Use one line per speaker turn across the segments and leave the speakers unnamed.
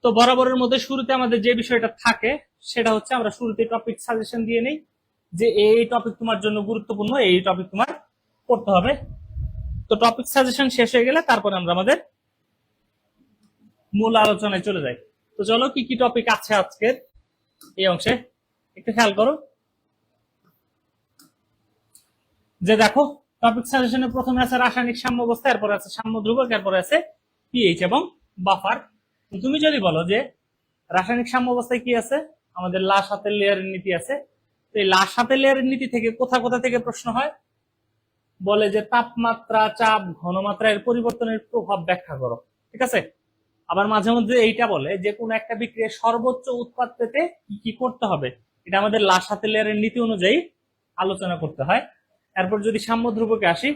তো বরাবরের মধ্যে শুরুতে আমাদের যে বিষয়টা থাকে সেটা হচ্ছে আমরা শুরুতে টপিক সাজেশন দিয়ে নেই যে এই টপিক তোমার জন্য গুরুত্বপূর্ণ, এই টপিক তোমার পড়তে হবে। তো টপিক সাজেশন শেষ হয়ে গেলে তারপরে আমরা আমাদের মূল আলোচনায় চলে যাই। তো চলো কি কি টপিক আছে আজকের এই অংশে একটু খেয়াল করো। যে দেখো টপিক সাজেশনে প্রথমে আছে রাসায়নিক সাম্যাবস্থা, এরপর আছে সাম্য ধ্রুবক, এরপর আছে পিএইচ এবং বাফার। তুমি যদি বলো যে রাসায়নিক সাম্যাবস্থায় কি আছে, আমাদের লাশ হাতের লেয়ারের নীতি আছে। তো এই লাশ হাতের লেয়ারের নীতি থেকে কোথা কোথা থেকে প্রশ্ন হয়, বলে যে তাপমাত্রা, চাপ, ঘনমাত্রা এর পরিবর্তনের প্রভাব ব্যাখ্যা করো। ঠিক আছে। আবার মাঝে মধ্যে এইটা বলে যে কোন একটা বিক্রিয়ার সর্বোচ্চ উৎপাদ পেতে কি কি করতে হবে, এটা আমাদের লাশ হাতের লেয়ারের নীতি অনুযায়ী আলোচনা করতে হয়। এরপর যদি সাম্য ধ্রুবকে আসি,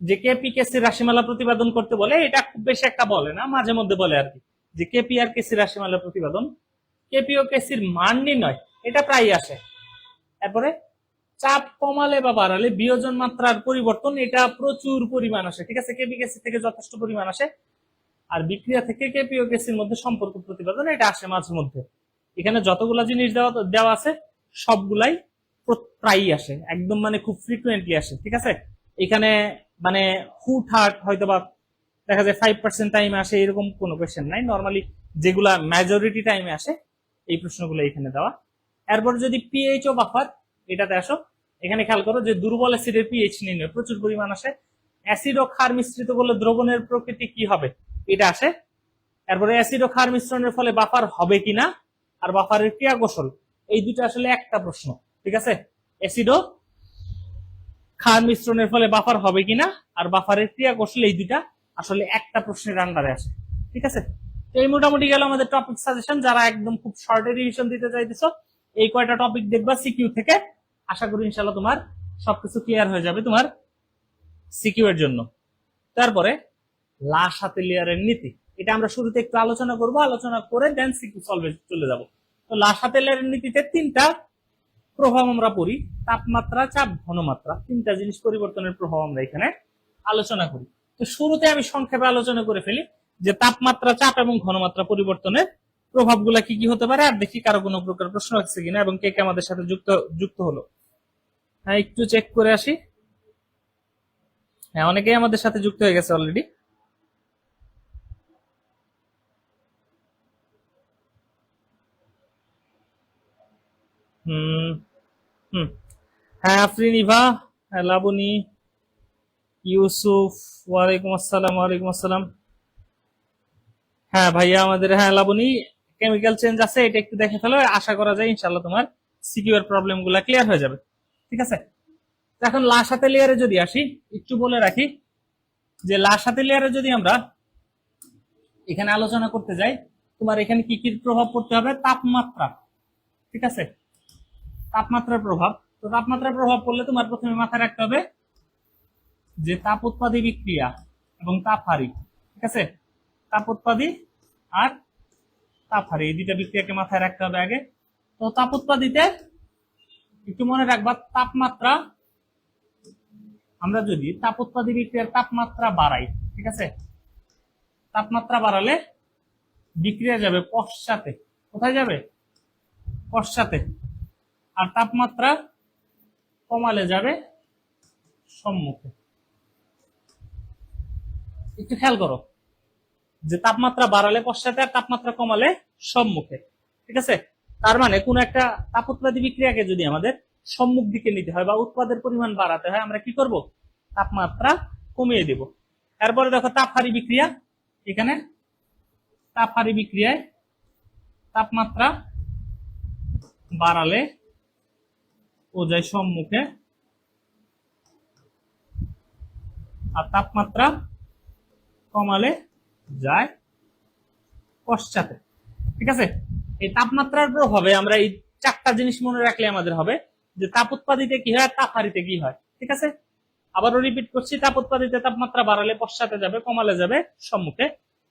যে কেপি কেসির রাশিমালা প্রতিপাদন করতে বলে, এটা খুব বেশি একটা বলে না, মাঝে মধ্যে বলে আর কি, যে কেপি আর কেসির রাশিমালা প্রতিপাদন, কেপি ও কেসির মান নির্ণয়, এটা প্রায় আসে। এরপরে চাপ কমালে বা বাড়ালে বিয়োজন মাত্রার পরিবর্তন, এটা প্রচুর পরিমাণ আসে। ঠিক আছে, কেপি কেসি থেকে যথেষ্ট পরিমাণ আসে। আর বিক্রিয়া থেকে কেপি ও কেসির মধ্যে সম্পর্ক প্রতিপাদন, এটা আসে মাঝে মধ্যে। এখানে যতগুলা জিনিস দেওয়া আছে সবগুলাই প্রায়ই আসে, একদম মানে খুব ফ্রিকুয়েন্টলি আসে। ঠিক আছে, এখানে মানে হুটহাট হয়তো বা দেখা যায় 5% টাইমে আসে এরকম কোনো কোয়েশ্চেন নাই। নর্মালি যেগুলা মেজরিটি টাইমে আসে এই প্রশ্নগুলো এখানে দেওয়া। এরপর যদি পিএইচ ও বাফার এটাতে আসো, এখানে খেয়াল করো যে দুর্বল অ্যাসিডের পিএইচ নির্ণয় প্রচুর পরিমাণ আসে। অ্যাসিড ও ক্ষার মিশ্রিত করলে দ্রবণের প্রকৃতি কি হবে, এটা আসে। এরপরে অ্যাসিড ও ক্ষার মিশ্রণের ফলে বাফার হবে কিনা আর বাফারের ক্রিয়া কৌশল, এই দুটো আসলে একটা প্রশ্ন। ঠিক আছে, অ্যাসিড ও ক্ষার মিশ্রণের ফলে বাফার হবে কিনা আর বাফারের ক্রিয়া কৌশল, এই দুটা আসলে একটা প্রশ্নের আন্ডারে আসে। ঠিক আছে, এই মোটামুটি গেল আমাদের টপিক সাজেশন। যারা একদম খুব শর্টে রিভিশন দিতে চাইতেছো, এই কয়টা টপিক দেখবা সিকিউ থেকে, আশা করি ইনশাআল্লাহ তোমার সবকিছু ক্লিয়ার হয়ে যাবে তোমার সিকিউ এর জন্য। তারপরে লাশ হাতে লেয়ারের নীতি, এটা আমরা শুরুতে একটু আলোচনা করব, আলোচনা করে দেন সিকিউ সলভে চলে যাব। তো লাশ হাতে লেয়ারের নীতিতে তিনটা প্রভাব আমরা পড়ি, তাপমাত্রা, চাপ, ঘনমাত্রা, তিনটা জিনিস পরিবর্তনের প্রভাব আমরা এখানে আলোচনা করি। তো শুরুতে আমি সংক্ষেপে আলোচনা করে ফেলি যে তাপমাত্রা, চাপ এবং ঘনমাত্রা পরিবর্তনের প্রভাবগুলা কি কি হতে পারে, আর দেখি কারো কোনো প্রকার প্রশ্ন আছে কিনা এবং কে কে আমাদের সাথে যুক্ত হলো। হ্যাঁ, একটু চেক করে আসি। হ্যাঁ, অনেকেই আমাদের সাথে যুক্ত হয়ে গেছে অলরেডি। হ্যাঁ, আফরিন, ইভা, লাবণী, ইউসুফ, ওয়ালাইকুম আসসালাম। ওয়ালাইকুম আসসালাম। হ্যাঁ ভাইয়া, আমাদের হ্যাঁ লাবণী, কেমিক্যাল চেঞ্জ আছে, এটা একটু দেখে ফেলো, আশা করা যায় ইনশাল্লাহ তোমার সিকিউ এর প্রবলেম গুলা ক্লিয়ার হয়ে যাবে। ঠিক আছে, এখন লাশ হাতে লেয়ারে যদি আসি, একটু বলে রাখি যে লাশ হাতে লেয়ারে যদি আমরা এখানে আলোচনা করতে যাই, তোমার এখানে কি কি প্রভাব পড়তে হবে, তাপমাত্রা। ঠিক আছে, তাপমাত্রার প্রভাব। তো তাপমাত্রার প্রভাব পড়লে তোমার প্রথমে মাথায় রাখতে হবে যে তাপ উৎপাদী বিক্রিয়া এবং তাপহারী। ঠিক আছে, তাপ উৎপাদী আর তাপহারী, এই দুইটা বিক্রিয়াকে মাথায় রাখতে হবে আগে। তো তাপ উৎপাদীতে একটু মনে রাখবা, তাপমাত্রা, আমরা যদি তাপ উৎপাদী বিক্রিয়ার তাপমাত্রা বাড়াই, ঠিক আছে, তাপমাত্রা বাড়ালে বিক্রিয়া যাবে পশ্চাতে। কোথায় যাবে, পশ্চাতে। আর তাপমাত্রা কমালে যাবে সম্মুখে। একটু খেয়াল করো যে তাপমাত্রা বাড়ালে পশ্চাতে আর তাপমাত্রা কমালে সম্মুখে। ঠিক আছে, তার মানে কোন একটা তাপ উৎপাদী বিক্রিয়াকে যদি আমাদের সম্মুখ দিকে নিতে হয় বা উৎপাদের পরিমাণ বাড়াতে হয়, আমরা কি করব, তাপমাত্রা কমিয়ে দেব। এরপরে দেখো তাপহারী বিক্রিয়া, এখানে তাপহারী বিক্রিয়ায় তাপমাত্রা বাড়ালে ও যায় সম্মুখে আর তাপমাত্রা কমালে যায় পশ্চাতে। ঠিক আছে, এই তাপমাত্রার প্রভাবে আমরা এই চারটা জিনিস মনে রাখলে আমাদের হবে যে তাপ উৎপাদিতে কি হয়, তাপহারীতে কি হয়। ঠিক আছে, আবারও রিপিট করছি, তাপ উৎপাদিতে তাপমাত্রা বাড়ালে পশ্চাতে যাবে, কমালে যাবে সম্মুখে।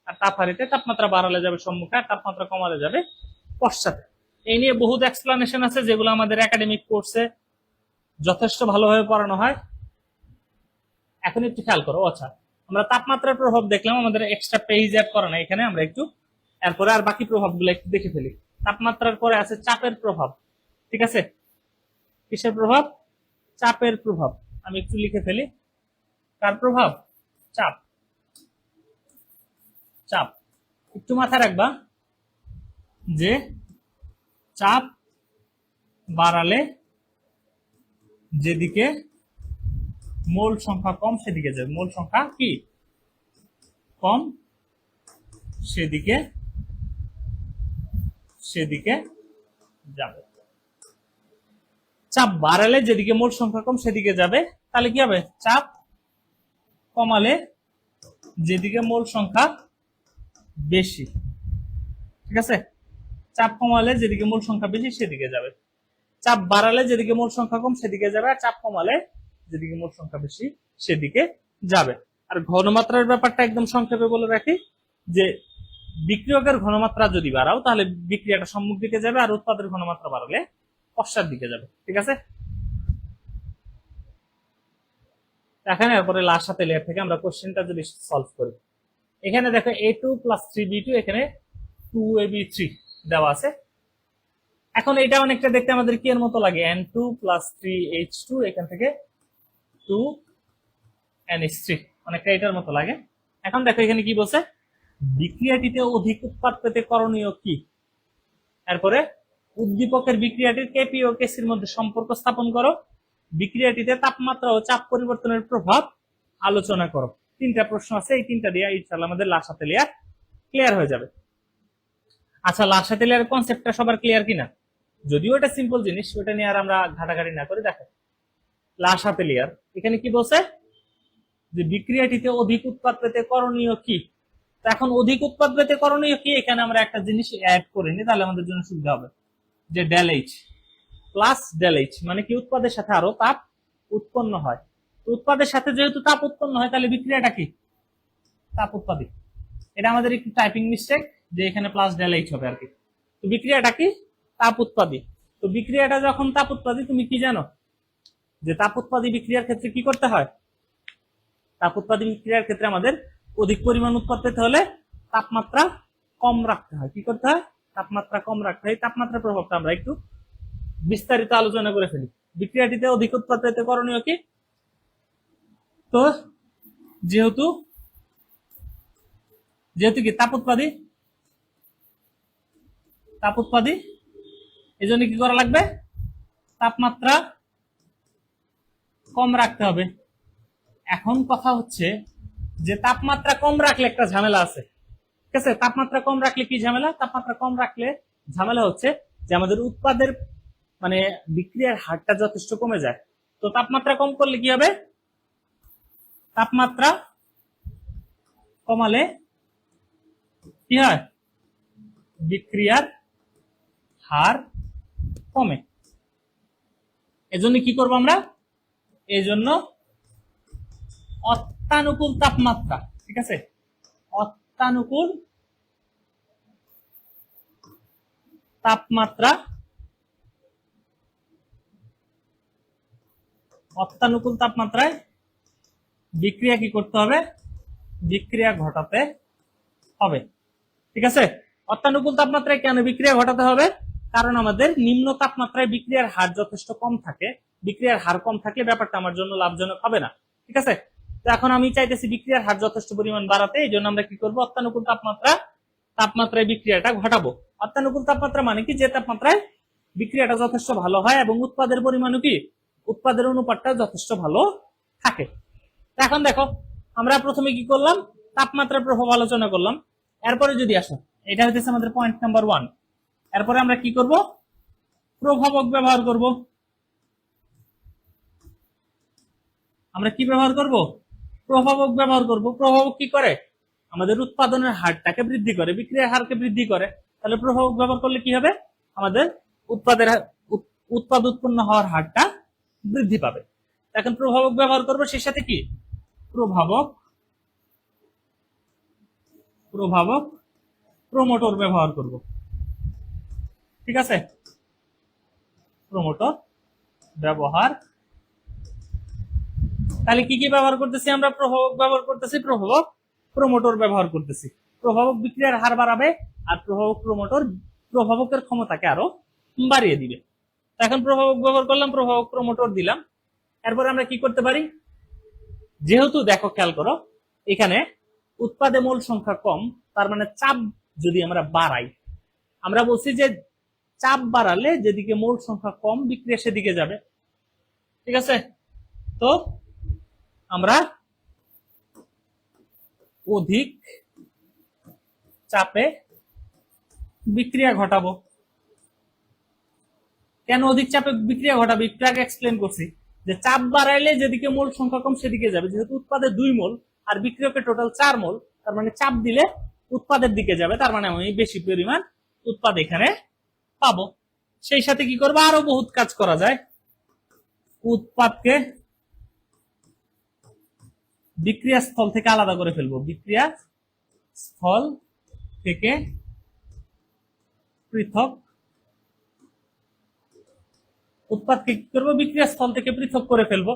আর তাপহারীতে তাপমাত্রা বাড়ালে যাবে সম্মুখে আর তাপমাত্রা কমালে যাবে পশ্চাতে। এই নিয়ে বহুত এক্সপ্লানেশন আছে যেগুলো আমাদের একাডেমিক কোর্সে যথেষ্ট ভালোভাবে পড়ানো হয়। এখন একটু খেয়াল করো। আচ্ছা, আমরা তাপমাত্রার প্রভাব দেখলাম, আমাদের এক্সট্রা পেজ অ্যাড করা নাই, এখানে আমরা একটু এরপরে আর বাকি প্রভাবগুলো একটু দেখে ফেলি। তাপমাত্রার পরে আছে চাপের প্রভাব, ঠিক আছে? কিসের প্রভাব? চাপের প্রভাব। আমি একটু লিখে ফেলি। কার প্রভাব? চাপ। চাপ একটু মাথায় রাখবা যে চাপ বাড়ালে যেদিকে মোল সংখ্যা কম সেদিকে যাবে। মোল সংখ্যা কি কম সেদিকে যাবে। চাপ বাড়ালে যেদিকে মোল সংখ্যা কম সেদিকে যাবে, তাহলে কি হবে? চাপ কমালে যেদিকে মোল সংখ্যা বেশি, ঠিক আছে? চাপ কমালে যেদিকে মোল সংখ্যা বেশি সেদিকে যাবে। চাপ বাড়ালে যেদিকে মোল সংখ্যা কম সেদিকে যাবে, আর চাপ কমালে যেদিকে মোল সংখ্যা বেশি সেদিকে যাবে। আর ঘনমাত্রার ব্যাপারটা একদম সংক্ষেপে বলে রাখি যে বিক্রিয়কের ঘনমাত্রা যদি বাড়াও তাহলে বিক্রিয়াটা সম্মুখ দিকে যাবে, আর উৎপাদের ঘনমাত্রা বাড়ালে পশ্চাৎ দিকে যাবে, ঠিক আছে? এখানে এরপরে লাস্ট সাথে লেয়ার থেকে আমরা কোশ্চেনটা যদি সলভ করি, এখানে দেখো a2 প্লাস 3b2, এখানে 2ab3 দেওয়া আছে। এখন এটা অনেকটা দেখতে আমাদের কি এর মতো লাগে? n2 প্লাস 3h2, এখান থেকে 2nh3, অনেকটা এটার মতো লাগে। এখন দেখো এখানে কি বলছে? বিক্রিয়াটিতে অধিক উৎপাদ পেতে করণীয় কি? এরপরে উদ্দীপকের বিক্রিয়াটির কেপি ও কেসির মধ্যে সম্পর্ক স্থাপন করো, বিক্রিয়াটিতে তাপমাত্রা ও চাপ পরিবর্তনের প্রভাব আলোচনা করো। তিনটা প্রশ্ন আছে, এই তিনটা দিয়ে ইনশাআল্লাহ আমাদের লাসাতে লেয়ার ক্লিয়ার হয়ে যাবে। আচ্ছা, লাসাতে লেয়ার কনসেপ্টটা সবার ক্লিয়ার কিনা? যদিও এটা সিম্পল জিনিস, ওটা নিয়ে আর আমরা ঘাটাঘাটি না করে দেখো লাসাতে লেয়ার এখানে কি বলছে? যে বিক্রিয়াটিতে অধিক উৎপাদ পেতে করণীয় কি। এখন অধিক উৎপাদ পেতে করণীয় কি, এখানে আমরা একটা জিনিস অ্যাড করে নিই, তাহলে আমাদের জন্য সুবিধা হবে। যে del H plus del H মানে কি? উৎপাদের সাথে আরো তাপ উৎপন্ন হয়। উৎপাদের সাথে যেহেতু তাপ উৎপন্ন হয়, তাহলে বিক্রিয়াটা কি? তাপ উৎপাদী। এটা আমাদের একটু টাইপিং মিস্টেক, যে এখানে প্লাস ডেল এইচ হবে আর কি। তো বিক্রিয়াটা কি? তাপ উৎপাদী। তো বিক্রিয়াটা যখন তাপ উৎপাদী, তুমি কি জানো যে তাপ উৎপাদী বিক্রিয়ার ক্ষেত্রে কি করতে হয়? তাপ উৎপাদী বিক্রিয়ার ক্ষেত্রে আমাদের অধিক পরিমাণ উৎপাদ পেতে হলে তাপমাত্রা কম রাখতে হয়। কি করতে হয়? তাপমাত্রা কম রাখতে হয়। তাপমাত্রার প্রভাবটা আমরা একটু বিস্তারিত আলোচনা করে ফেলি। বিক্রিয়াটিতে অধিক উৎপাদ পেতে করণীয় কি? তো যেহেতু কি তাপ উৎপাদী, এই জন্য কি করা লাগবে? তাপমাত্রা কম রাখতে হবে। এখন কথা হচ্ছে যে তাপমাত্রা কম রাখলে একটা ঝামেলা আছে, ঠিক আছে? তাপমাত্রা কম রাখলে কি ঝামেলা? তাপমাত্রা কম রাখলে ঝামেলা হচ্ছে যে আমাদের উৎপাদের মানে বিক্রিয়ার হারটা যথেষ্ট কমে যায়। তো তাপমাত্রা কম করলে কি হবে? তাপমাত্রা কমালে কি হয়? বিক্রিয়ার হার কমে। এজন্য কি করব আমরা? এজন্য অত্যানুকূল তাপমাত্রা, ঠিক আছে? অত্যানুকূল তাপমাত্রা, অত্যানুকূল তাপমাত্রায় বিক্রিয়া কি করতে হবে? বিক্রিয়া ঘটাতে হবে, ঠিক আছে? অত্যানুকূল তাপমাত্রায় কেন বিক্রিয়া ঘটাতে হবে? কারণ আমাদের নিম্ন তাপমাত্রায় বিক্রিয়ার হার যথেষ্ট কম থাকে। বিক্রিয়ার হার কম থাকলে ব্যাপারটা আমার জন্য লাভজনক হবে না, ঠিক আছে? তো এখন আমি চাইতেছি বিক্রিয়ার হার যথেষ্ট পরিমাণ বাড়াতে, এই জন্য আমরা কি করবো? অত্যানুকূল তাপমাত্রায় বিক্রিয়াটা ঘটাবো। অত্যানুকূল তাপমাত্রা মানে কি? যে তাপমাত্রায় বিক্রিয়াটা যথেষ্ট ভালো হয় এবং উৎপাদের পরিমাণও কি? উৎপাদের অনুপাতটা যথেষ্ট ভালো থাকে। এখন দেখো আমরা প্রথমে কি করলাম? তাপমাত্রার প্রভাব আলোচনা করলাম। এরপরে যদি আসো, এটা হচ্ছে আমাদের পয়েন্ট নাম্বার 1। এরপরে আমরা কি করব? প্রভাবক ব্যবহার করব। আমরা কি ব্যবহার করব? প্রভাবক ব্যবহার করব। প্রভাবক কি করে? আমাদের উৎপাদনের হারটাকে বৃদ্ধি করে, বিক্রিয়ার হারকে বৃদ্ধি করে। তাহলে প্রভাবক ব্যবহার করলে কি হবে? আমাদের উৎপাদ উৎপন্ন হওয়ার হারটা বৃদ্ধি পাবে। এখন প্রভাবক ব্যবহার করব, সেই সাথে কি? প্রভাবক প্রমোটর ব্যবহার করব, ঠিক আছে? প্রমোটর ব্যবহার। তাহলে কি কি ব্যবহার করতেছি আমরা? প্রভাবক ব্যবহার করতেছি, প্রভাবক প্রমোটর ব্যবহার করতেছি। প্রভাবক বিক্রিয়ার হার বাড়াবে আর প্রভাবকের ক্ষমতাকে আরো বাড়িয়ে দিবে। এখন প্রভাবক ব্যবহার করলাম, প্রভাবক প্রমোটর দিলাম। এরপর আমরা কি করতে পারি, যেহেতু দেখো খেয়াল করো এখানে উৎপাদে মোল সংখ্যা কম, তার মানে চাপ যদি আমরা বাড়াই, আমরা বলছি যে চাপ বাড়ালে যেদিকে মোল সংখ্যা কম বিক্রিয়া সেদিকে যাবে, ঠিক আছে? তো আমরা অধিক চাপে বিক্রিয়া ঘটাবো। কেন অধিক চাপে বিক্রিয়া ঘটাবে একটু আগে এক্সপ্লেন করছি, যে চাপ বাড়াইলে যেদিকে মোল সংখ্যা কম সেদিকে যাবে। যেহেতু উৎপাদে 2 মোল আর বিক্রিয়কে টোটাল 4 মোল, তার মানে চাপ দিলে উৎপাদের দিকে যাবে, তার মানে আমি বেশি পরিমাণ উৎপাদ এখানে পাবো। সেই সাথে কি করবো, আরো বহুত কাজ করা যায়। উৎপাদকে বিক্রিয়া স্থল থেকে আলাদা করে ফেলবো, বিক্রিয়া স্থল থেকে পৃথক, উৎপাদকে কি করবো, বিক্রিয়া স্থল থেকে পৃথক করে ফেলবো।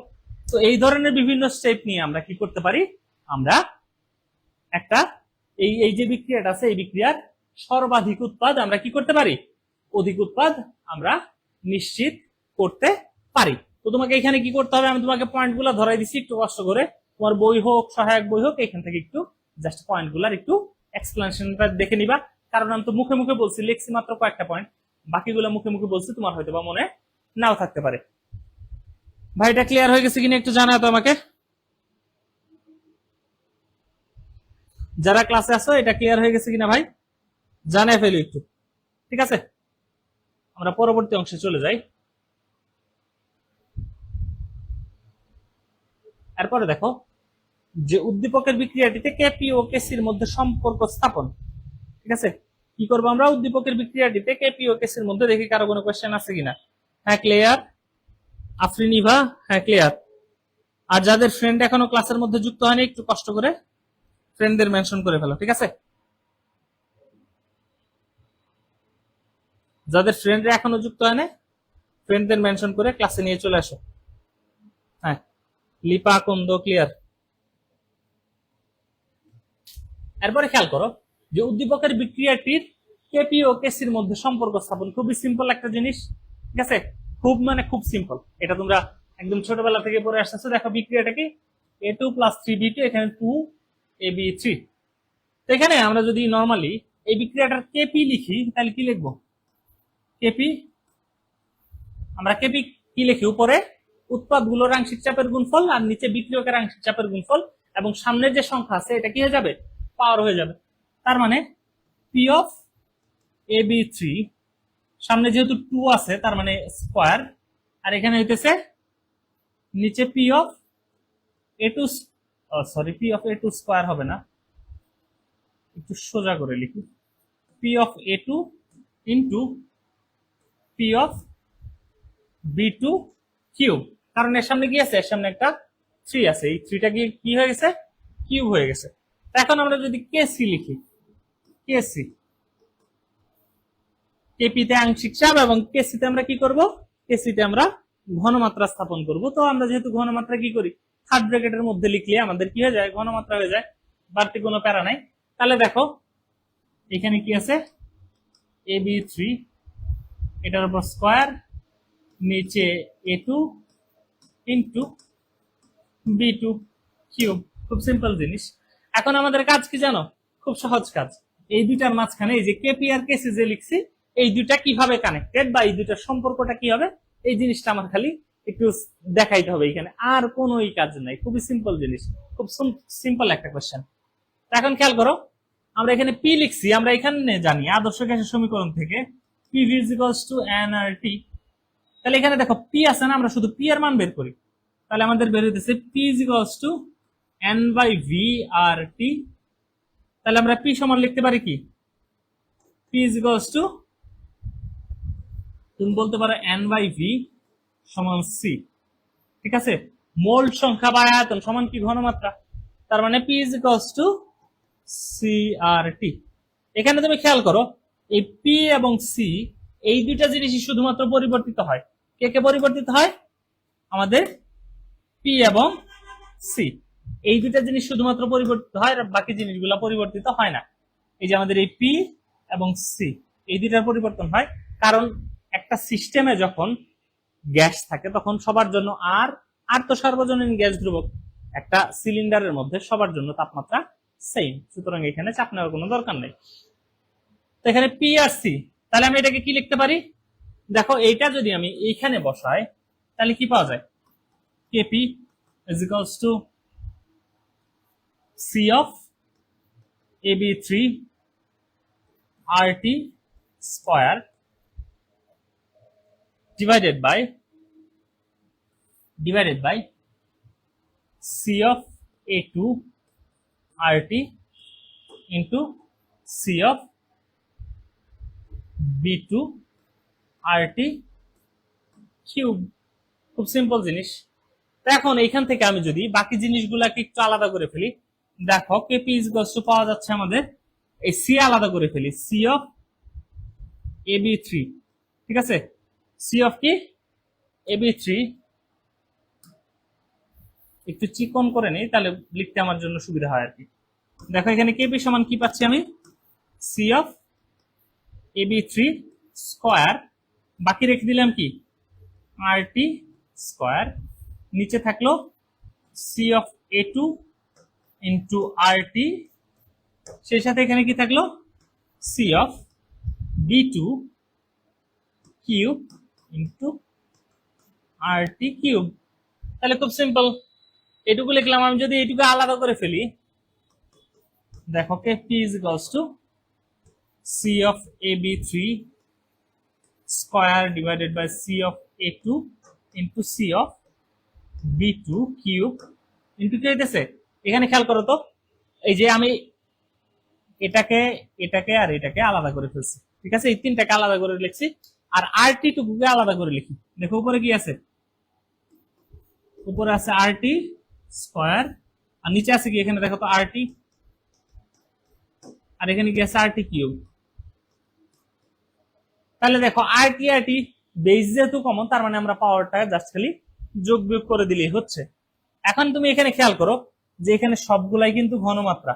তো এই ধরনের বিভিন্ন স্টেপ নিয়ে আমরা কি করতে পারি, আমরা একটা এই যে বিক্রিয়াটা আছে এই বিক্রিয়ার সর্বাধিক উৎপাদ আমরা কি করতে পারি, অধিক উৎপাদ আমরা নিশ্চিত করতে পারি। তো তোমাকে এখানে কি করতে হবে, আমি তোমাকে পয়েন্টগুলো ধরাই দিচ্ছি একটু কষ্ট করে, তোমার বই হোক সহায়ক বই হোক, এখান থেকে একটু জাস্ট পয়েন্টগুলার একটু এক্সপ্লেনেশনটা দেখে নিবা। কারণ আমি তো মুখে মুখে বলছি, লিখছি মাত্র কয়েকটা পয়েন্ট, বাকিগুলো মুখে মুখে বলছি, তোমার হয়তো বা মনে নাও থাকতে পারে। ভাইটা ক্লিয়ার হয়ে গেছে কিনা একটু জানাও তো আমাকে, যারা ক্লাসে আসো এটা ক্লিয়ার হয়ে গেছে কিনা ভাই জানিয়ে ফেলো একটু, ঠিক আছে? আমরা পরবর্তী অংশে চলে যাই। এরপরে দেখো যে উদ্দীপকের বিক্রিয়াটিতে কেপি ও কেসির মধ্যে সম্পর্ক স্থাপন, ঠিক আছে? কি করবো আমরা, উদ্দীপকের বিক্রিয়াটিতে কেপি ও কেসির মধ্যে দেখি কারো কোনো কোয়েশ্চেন আছে কিনা। হ্যাঁ ক্লিয়ার, আফরিনিভা, হ্যাঁ ক্লিয়ার। আর যাদের ফ্রেন্ড এখনো ক্লাসের মধ্যে যুক্ত হয়নি একটু কষ্ট করে ফ্রেন্ডদের মেনশন করে ফেলো, ঠিক আছে? যাদের ফ্রেন্ডরা এখনো যুক্ত হয় না ফ্রেন্ডদের মেনশন করে ক্লাসে নিয়ে চলে আসো। হ্যাঁ লিপা কুন্দ ক্লিয়ার। এরপরে খেয়াল করো যে উদ্দীপকের বিক্রিয়াটির কেপি ও কেসির মধ্যে সম্পর্ক স্থাপন খুবই সিম্পল একটা জিনিস, ঠিক আছে? খুব মানে খুব সিম্পল, এটা তোমরা একদম ছোটবেলা থেকে পড়ে আসতেছো। দেখো বিক্রিয়াটা কি, A2 + 3B2, এখানে 2AB3। তো এখানে আমরা যদি নর্মালি এই বিক্রিয়াটার কেপি লিখি তাহলে কি লিখবো, কেপি, আমরা কেপি কি লিখি, উপরে উৎপাদগুলোর আংশিক চাপের গুণফল আর নিচে বিক্রিয়কের আংশিক চাপের গুণফল, এবং সামনের যে সংখ্যা আছে এটা কি হয়ে যাবে, পাওয়ার হয়ে যাবে। তার মানে পি অফ AB3, সামনে যেহেতু 2 আছে তার মানে স্কয়ার, আর এখানে হইতেছে নিচে P of A2, sorry P of A2 square হবে না, একটু সোজা করে লিখি, P of A2 into P of B2 cube, কারণ এর সামনে কি আছে, এর সামনে একটা 3 আছে, এই 3টা কি হয়ে গেছে, কিউব হয়ে গেছে। এখন আমরা যদি কেসি লিখি, কেসি, কেপিতে আংশিক চাপ এবং কেসিতে আমরা কি করব, কেসিতে আমরা ঘনমাত্রা স্থাপন করব। তো আমরা যেহেতু ঘনমাত্রা কি করি, থার্ড ব্র্যাকেটের মধ্যে লিখলে আমাদের কি হয়ে যায়, ঘনমাত্রা হয়ে যায়, বাড়তি কোনো প্যারা নাই। তাহলে দেখো এখানে কি আছে, AB3 এটার উপর স্কয়ার, নিচে A2 ইন্টু B2 কিউব, খুব সিম্পল জিনিস। এখন আমাদের কাজ কি জানো, খুব সহজ কাজ। এই দুইটার মাঝখানে এই যে কেপি আর কেসি যে লিখছি, এই দুইটা কিভাবে কানেক্টেড বা এই দুইটার সম্পর্কটা কি হবে, এই জিনিসটা আমার খালি একটু দেখাইতে হবে এখানে, আর কোনোই কাজ নাই, খুবই সিম্পল জিনিস, খুব সিম্পল একটা কোশ্চেন। এখন খেয়াল করো, আমরা এখানে পি লিখছি, আমরা এখানে জানি আদর্শ গ্যাসের সমীকরণ থেকে PV = nRT। তাহলে এখানে দেখো পি আছে না, আমরা শুধু পি এর মান বের করি, তাহলে আমাদের বের হইতেছে P = n/v/RT। তাহলে আমরা পি সমান লিখতে পারি কি, P = তুমি বলতে পারো n/v = c, ঠিক আছে? মোল সংখ্যা বা আয়তন সমান কি, ঘনমাত্রা, তার মানে P = CRT। এখানে তুমি খেয়াল করো এই পি এবং সি এই দুইটা জিনিসই শুধুমাত্র পরিবর্তিত হয়, কে কে পরিবর্তিত হয়, আমাদের পি এবং সি, এই দুইটা জিনিস শুধুমাত্র পরিবর্তিত হয়, আর বাকি জিনিসগুলো পরিবর্তিত হয় না। এই যে আমাদের এই পি এবং সি, এই দুইটার পরিবর্তন হয়। কারণ একটা সিস্টেমে যখন গ্যাস থাকে তখন সবার জন্য আর আর তো সার্বজনীন গ্যাস ধ্রুবক, একটা সিলিন্ডারের মধ্যে সবার জন্য তাপমাত্রা সেম, সুতরাং এখানে চাপ নেওয়ার কোনো দরকার নেই। তো এখানে পি আর সি, তাহলে আমি এটাকে কি লিখতে পারি? দেখো এইটা যদি আমি এইখানে বসাই তাহলে কি পাওয়া যায়? KP is equals to C of AB3 RT square divided by C of A2 RT into C of B2 RT cube. খুব সিম্পল জিনিস। এখন এইখান থেকে আমি যদি বাকি জিনিসগুলাকে একটু আলাদা করে ফেলি, দেখো কেপি ইজ ইকুয়ালস টু পাওয়া যাচ্ছে আমাদের, এই সি আলাদা করে ফেলি, সি অফ AB3, ঠিক আছে, সি অফ কি AB3, একটু চিকন করে নেই তাহলে লিখতে আমার জন্য সুবিধা হয় আর কি। দেখো এখানে কেপি সমান কি পাচ্ছি আমি? সি অফ AB3 স্কয়ার, বাকি রেখে দিলাম কি RT স্কয়ার, নিচে থাকলো C of A2 into RT, সেই সাথে এখানে কি থাকলো C of B2 cube into RT cube. তাহলে খুব সিম্পল, এটুকু লিখলাম। আমি যদি এটুকু আলাদা করে ফেলি, দেখো KP is equals to C of AB3 square divided by C of A2 into C of B2 cube into কি হইতেছে? এখানে খেয়াল করো তো, এই যে আমি এটাকে এটাকে আর এটাকে আলাদা করে ফেলছি, ঠিক আছে, এই তিনটাকে আলাদা করে লিখছি, আর RT টুকুকে আলাদা করে লিখি। দেখো উপরে কি আছে? উপরে আছে RT স্কয়ার, আর নিচে আছে কি? এখানে দেখো তো RT, আর এখানে কি আছে? RT cube. তাহলে দেখো RT বেস যেহেতু কমন, তার মানে আমরা পাওয়ারটা জাস্ট খালি যোগ বিয়োগ করে দিলেই হচ্ছে। এখন তুমি এখানে খেয়াল করো যে এখানে সবগুলাই কিন্তু ঘনমাত্রা।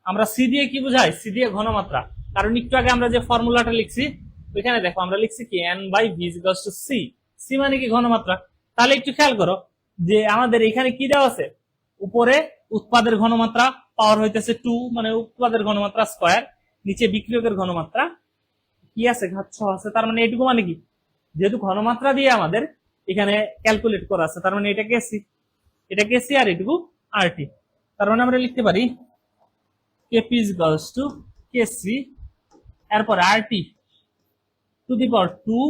আমরা সি দিয়ে কি বুঝাই? সি দিয়ে ঘনমাত্রা। কারণ একটু আগে আমরা যে ফর্মুলাটা লিখছি ওইখানে দেখো আমরা লিখছি কি N/V = C, সি মানে কি ঘনমাত্রা। তাহলে একটু খেয়াল করো যে আমাদের এখানে কি দেওয়া আছে? উপরে উৎপাদের ঘনমাত্রা পাওয়ার হইতেছে 2, মানে উৎপাদের ঘনমাত্রা স্কয়ার, নিচে বিক্রিয়কের ঘনমাত্রা কি আছে? ঘাত 6 আছে। তার মানে এটুকু মানে কি? যেহেতু ঘনমাত্রা দিয়ে আমাদের এখানে ক্যালকুলেট করা আছে, তার মানে এটা কেসি আর এটুকু RT। তার মানে আমরা লিখতে পারি KP = KC, এরপর RT to the power 2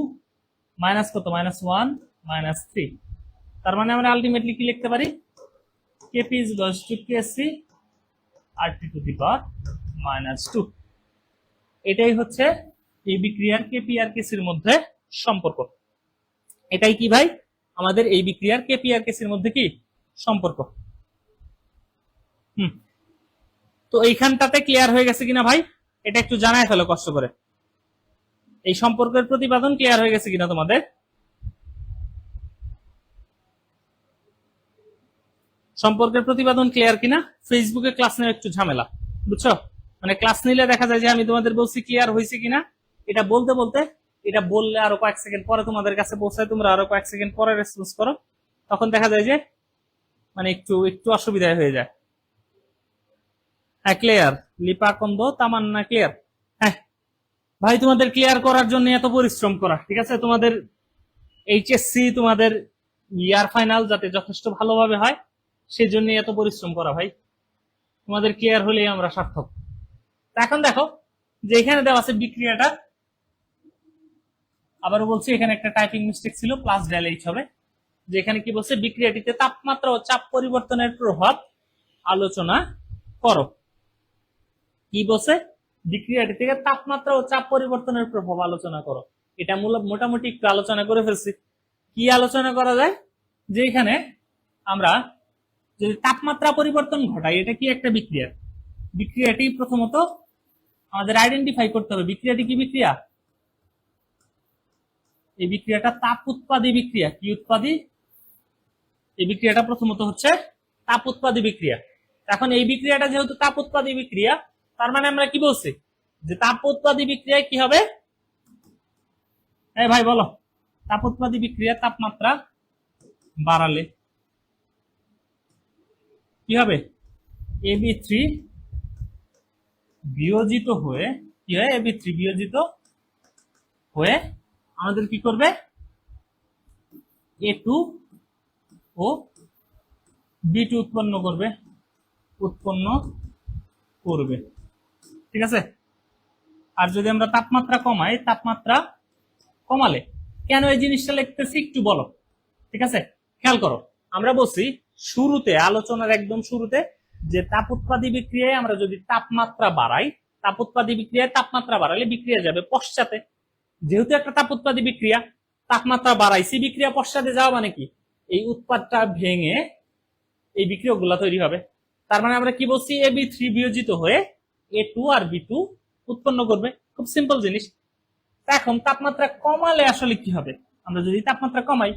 minus কত? -1 -3। তার মানে আমরা আলটিমেটলি কি লিখতে পারি? KP = KC RT to the power -2। এটাই হচ্ছে এই বিক্রিয়ার কেপি আর কেসির মধ্যে সম্পর্ক। এটাই কি ভাই? আমাদের এই বিক্রিয়ার কেপি আর কেসির মধ্যে কি সম্পর্ক। তো এইখানটাতে ক্লিয়ার হয়ে গেছে কিনা ভাই? এটা একটু জানাই ফেলো কষ্ট করে। এই সম্পর্কের প্রতিপাদন ক্লিয়ার হয়ে গেছে কিনা তোমাদের? সম্পর্কের প্রতিপাদন ক্লিয়ার কিনা? ফেসবুকে ক্লাস নেওয়া একটু ঝামেলা, বুঝছো? মানে ক্লাস নিলে দেখা যায় যে আমি তোমাদের বলছি ক্লিয়ার হয়েছে কিনা, এটা বলতে বলতে এটা বললে আরো কয়েক সেকেন্ড পরে তোমাদের কাছে পৌঁছায়, তোমরা আরো কয়েক সেকেন্ড পরে রেসপন্স করো, তখন দেখা যায় যে মানে একটু একটু অসুবিধা হয়ে যায়। হ্যাঁ ক্লিয়ার, লিপা কন্দ তামান্না ক্লিয়ার। হ্যাঁ ভাই, তোমাদের ক্লিয়ার করার জন্য এত পরিশ্রম করা, ঠিক আছে? তোমাদের এইচএসসি, তোমাদের ইয়ার ফাইনাল যাতে যথেষ্ট ভালোভাবে হয় সেই জন্য এত পরিশ্রম করা ভাই। তোমাদের ক্লিয়ার হলেই আমরা সার্থক। এখন দেখো যে এখানে দেওয়া আছে বিক্রিয়াটা, আবারও বলছি এখানে একটা টাইপিং মিস্টেক ছিল, প্লাস ∆H হবে। যে এখানে কি বলছে? বিক্রিয়াটিতে তাপমাত্রা ও চাপ পরিবর্তনের প্রভাব আলোচনা করো। কি বলছে? বিক্রিয়াটি থেকে তাপমাত্রা ও চাপ পরিবর্তনের প্রভাব আলোচনা করো। এটা মোটামুটি একটু আলোচনা করে ফেলছি। কি আলোচনা করা যায়? যে এখানে আমরা যদি তাপমাত্রা পরিবর্তন ঘটাই, এটা কি একটা বিক্রিয়া? বিক্রিয়াটি প্রথমত আমাদের আইডেন্টিফাই করতে হবে বিক্রিয়াটি কি বিক্রিয়া। এই বিক্রিয়াটা তাপ উৎপাদী বিক্রিয়া। কি উৎপাদী? এই বিক্রিয়াটা প্রথমত হচ্ছে তাপ উৎপাদী বিক্রিয়া। এখন এই বিক্রিয়াটা যেহেতু তাপ উৎপাদী বিক্রিয়া, তার মানে আমরা কি বলছি? যে তাপ উৎপাদী বিক্রিয়ায় কি হবে, এই ভাই বলো, তাপ উৎপাদী বিক্রিয়ার তাপমাত্রা বাড়ালে কি হবে, Ab3 বিয়োজিত হয়ে কি হয়, Ab3 বিয়োজিত হয়ে আমাদের কি করবে, A2 ও B2 উৎপন্ন করবে, ঠিক আছে। আর যদি আমরা তাপমাত্রা কমাই, তাপমাত্রা কমালে কেন এই জিনিসটা লিখতেছি একটু বলো, ঠিক আছে। খেয়াল করো, আমরা বলছি শুরুতে, আলোচনার একদম শুরুতে, যে তাপ উৎপাদী বিক্রিয়ায় আমরা যদি তাপমাত্রা বাড়াই, তাপ উৎপাদী বিক্রিয়ায় তাপমাত্রা বাড়ালে বিক্রিয়া যাবে পশ্চাতে। যেহেতু একটা তাপ উৎপাদী বিক্রিয়া, তাপমাত্রা বাড়াইছি, বিক্রিয়া পশ্চাতে যাওয়া মানে কি, এই উৎপাদটা ভেঙে এই বিক্রিয়কগুলা তৈরি হবে। তার মানে আমরা কি বলছি, Ab3 বিয়োজিত হয়ে A2 আর B2 উৎপন্ন করবে। খুব সিম্পল জিনিস। এখন তাপমাত্রা কমালে আসলে কি হবে, আমরা যদি তাপমাত্রা কমাই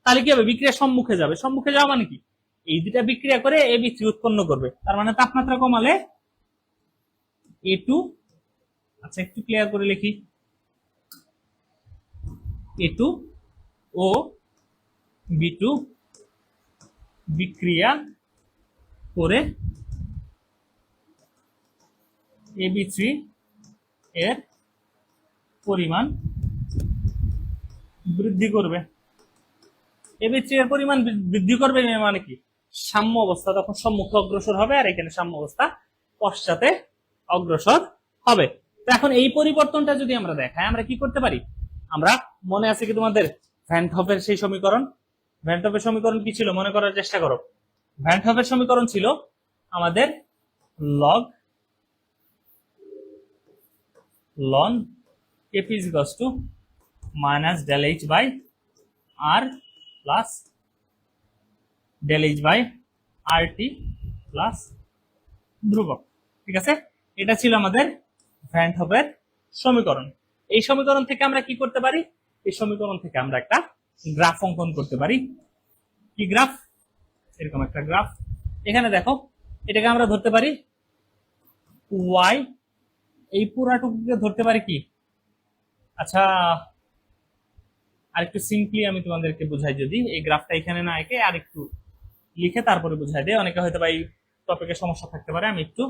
তাহলে কি হবে, বিক্রিয়া সম্মুখে যাবে। সম্মুখে যাওয়া মানে কি, এই দুটা বিক্রিয়া করে Ab3 উৎপন্ন করবে। তার মানে তাপমাত্রা কমালে A2, আচ্ছা একটু ক্লিয়ার করে লিখি, A2 ও B2 বিক্রিয়া করে Ab3 এর পরিমাণ বৃদ্ধি করবে। Ab3 এর পরিমাণ বৃদ্ধি করবে মানে কি, সাম্য অবস্থা তখন সম্মুখে অগ্রসর হবে, আর এখানে সাম্য অবস্থা পশ্চাতে অগ্রসর হবে। তো এখন এই পরিবর্তনটা যদি আমরা দেখাই, আমরা কি করতে পারি, আমরা মনে আছে কি তোমাদের ভ্যান হফের সেই সমীকরণ, ভ্যান হফের সমীকরণ কি ছিল মনে করার চেষ্টা করো। ভ্যান হফের সমীকরণ ছিল আমাদের log ln Kp is equals to minus del H by R plus del H by RT plus ধ্রুবক, ঠিক আছে। এটা ছিল আমাদের ভ্যান হফের সমীকরণ। এই সমীকরণ থেকে আমরা কি করতে পারি, এই সমীকরণ থেকে আমরা একটা গ্রাফ অঙ্কন করতে পারি। কি গ্রাফ, এরকম একটা গ্রাফ। এখানে দেখো, এটাকে আমরা ধরতে পারি y, এই পুরাটুকুকে ধরতে পারি কি, আচ্ছা আরেকটু সিম্পলি আমি তোমাদেরকে বুঝাই, যদি এই গ্রাফটা এখানে না এঁকে আর একটু লিখে তারপরে বুঝাই দেয়, অনেকে হয়তো বা এই টপিকে সমস্যা থাকতে পারে। আমি একটু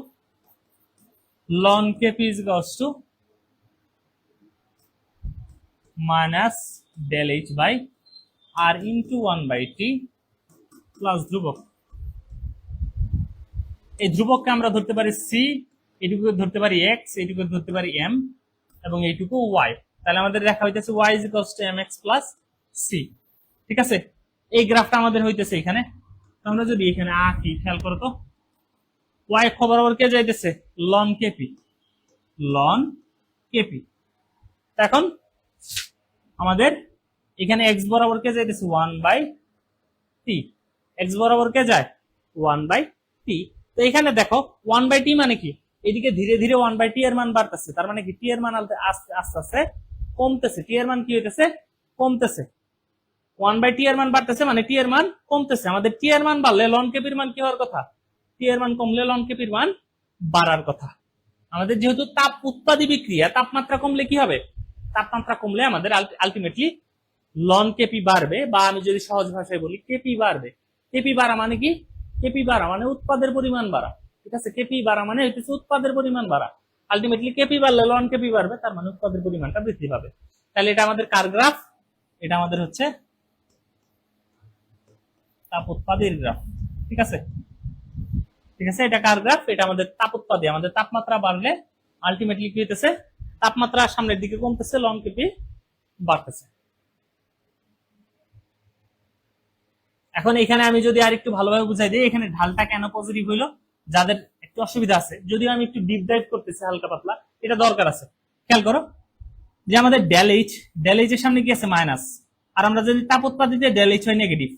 ln Kp is equals to minus del H by R into 1 by T plus ধ্রুবক। এই ধ্রুবককে আমরা ধরতে পারি c, এইটুকু ধরতে পারি x, এইটুকু ধরতে পারি m, এবং এইটুকু y। তাহলে আমাদের দেখা হইতেছে y is equals to mx plus c, ঠিক আছে। এই গ্রাফটা আমাদের হইতেছে এখানে। আমরা যদি এখানে আঁকি, খেয়াল করো তো, y অক্ষ বরাবর কে যাইতেছে, ln Kp, ln Kp। এখন আমাদের এখানে x বরাবর কে যাইতেছে 1 by t, x বরাবর কে যায় 1 by t। তো এখানে দেখো 1 by t মানে কি, এদিকে ধীরে ধীরে 1 by t এর মান বাড়তেছে, তার মানে কি t এর মান আস্তে আস্তে কমতেছে, t এর মান কি হইতেছে, কমতেছে। 1 by t এর মান বাড়তেছে মানে t এর মান কমতেছে। আমাদের t এর মান বাড়লে ln Kp এর মান কি হওয়ার কথা, t এর মান কমলে ln Kp এর মান বাড়ার কথা। আমাদের যেহেতু তাপ উৎপাদী বিক্রিয়া, তাপমাত্রা কমলে কি হবে, তাপমাত্রা কমলে আমাদের আলটিমেটলি ln Kp বাড়বে, বা আমি যদি সহজ ভাষায় বলি Kp বাড়বে। Kp বাড়া মানে কি, Kp বাড়া মানে উৎপাদের পরিমাণ বাড়া, ঠিক আছে। Kp বাড়া মানে হইতেছে উৎপাদের পরিমাণ বাড়া। আলটিমেটলি Kp বাড়লে ln Kp বাড়বে, তার মানে উৎপাদের পরিমাণটা বৃদ্ধি পাবে। তাহলে এটা আমাদের কার গ্রাফ, এটা আমাদের হচ্ছে তাপ উৎপাদীর গ্রাফ, ঠিক আছে, ঠিক আছে। এটা কার গ্রাফ, এটা আমাদের তাপ উৎপাদী। আমাদের তাপমাত্রা বাড়লে আলটিমেটলি কি হইতেছে, তাপমাত্রা সামনের দিকে কমতেছে, ln Kp বাড়তেছে। এখন এখানে আমি যদি আর একটু ভালোভাবে বুঝাই দিই, এখানে ঢালটা কেন পজিটিভ হইলো, যাদের একটু অসুবিধা আছে, যদিও আমি একটু ডিপ ডাইভ করতেছি হালকা পাতলা, এটা দরকার আছে। খেয়াল করো যে আমাদের ডেল এইচ এর সামনে কি আছে, মাইনাস, আর আমরা যদি তাপ উৎপাদিতে ডেল এইচ হয় নেগেটিভ,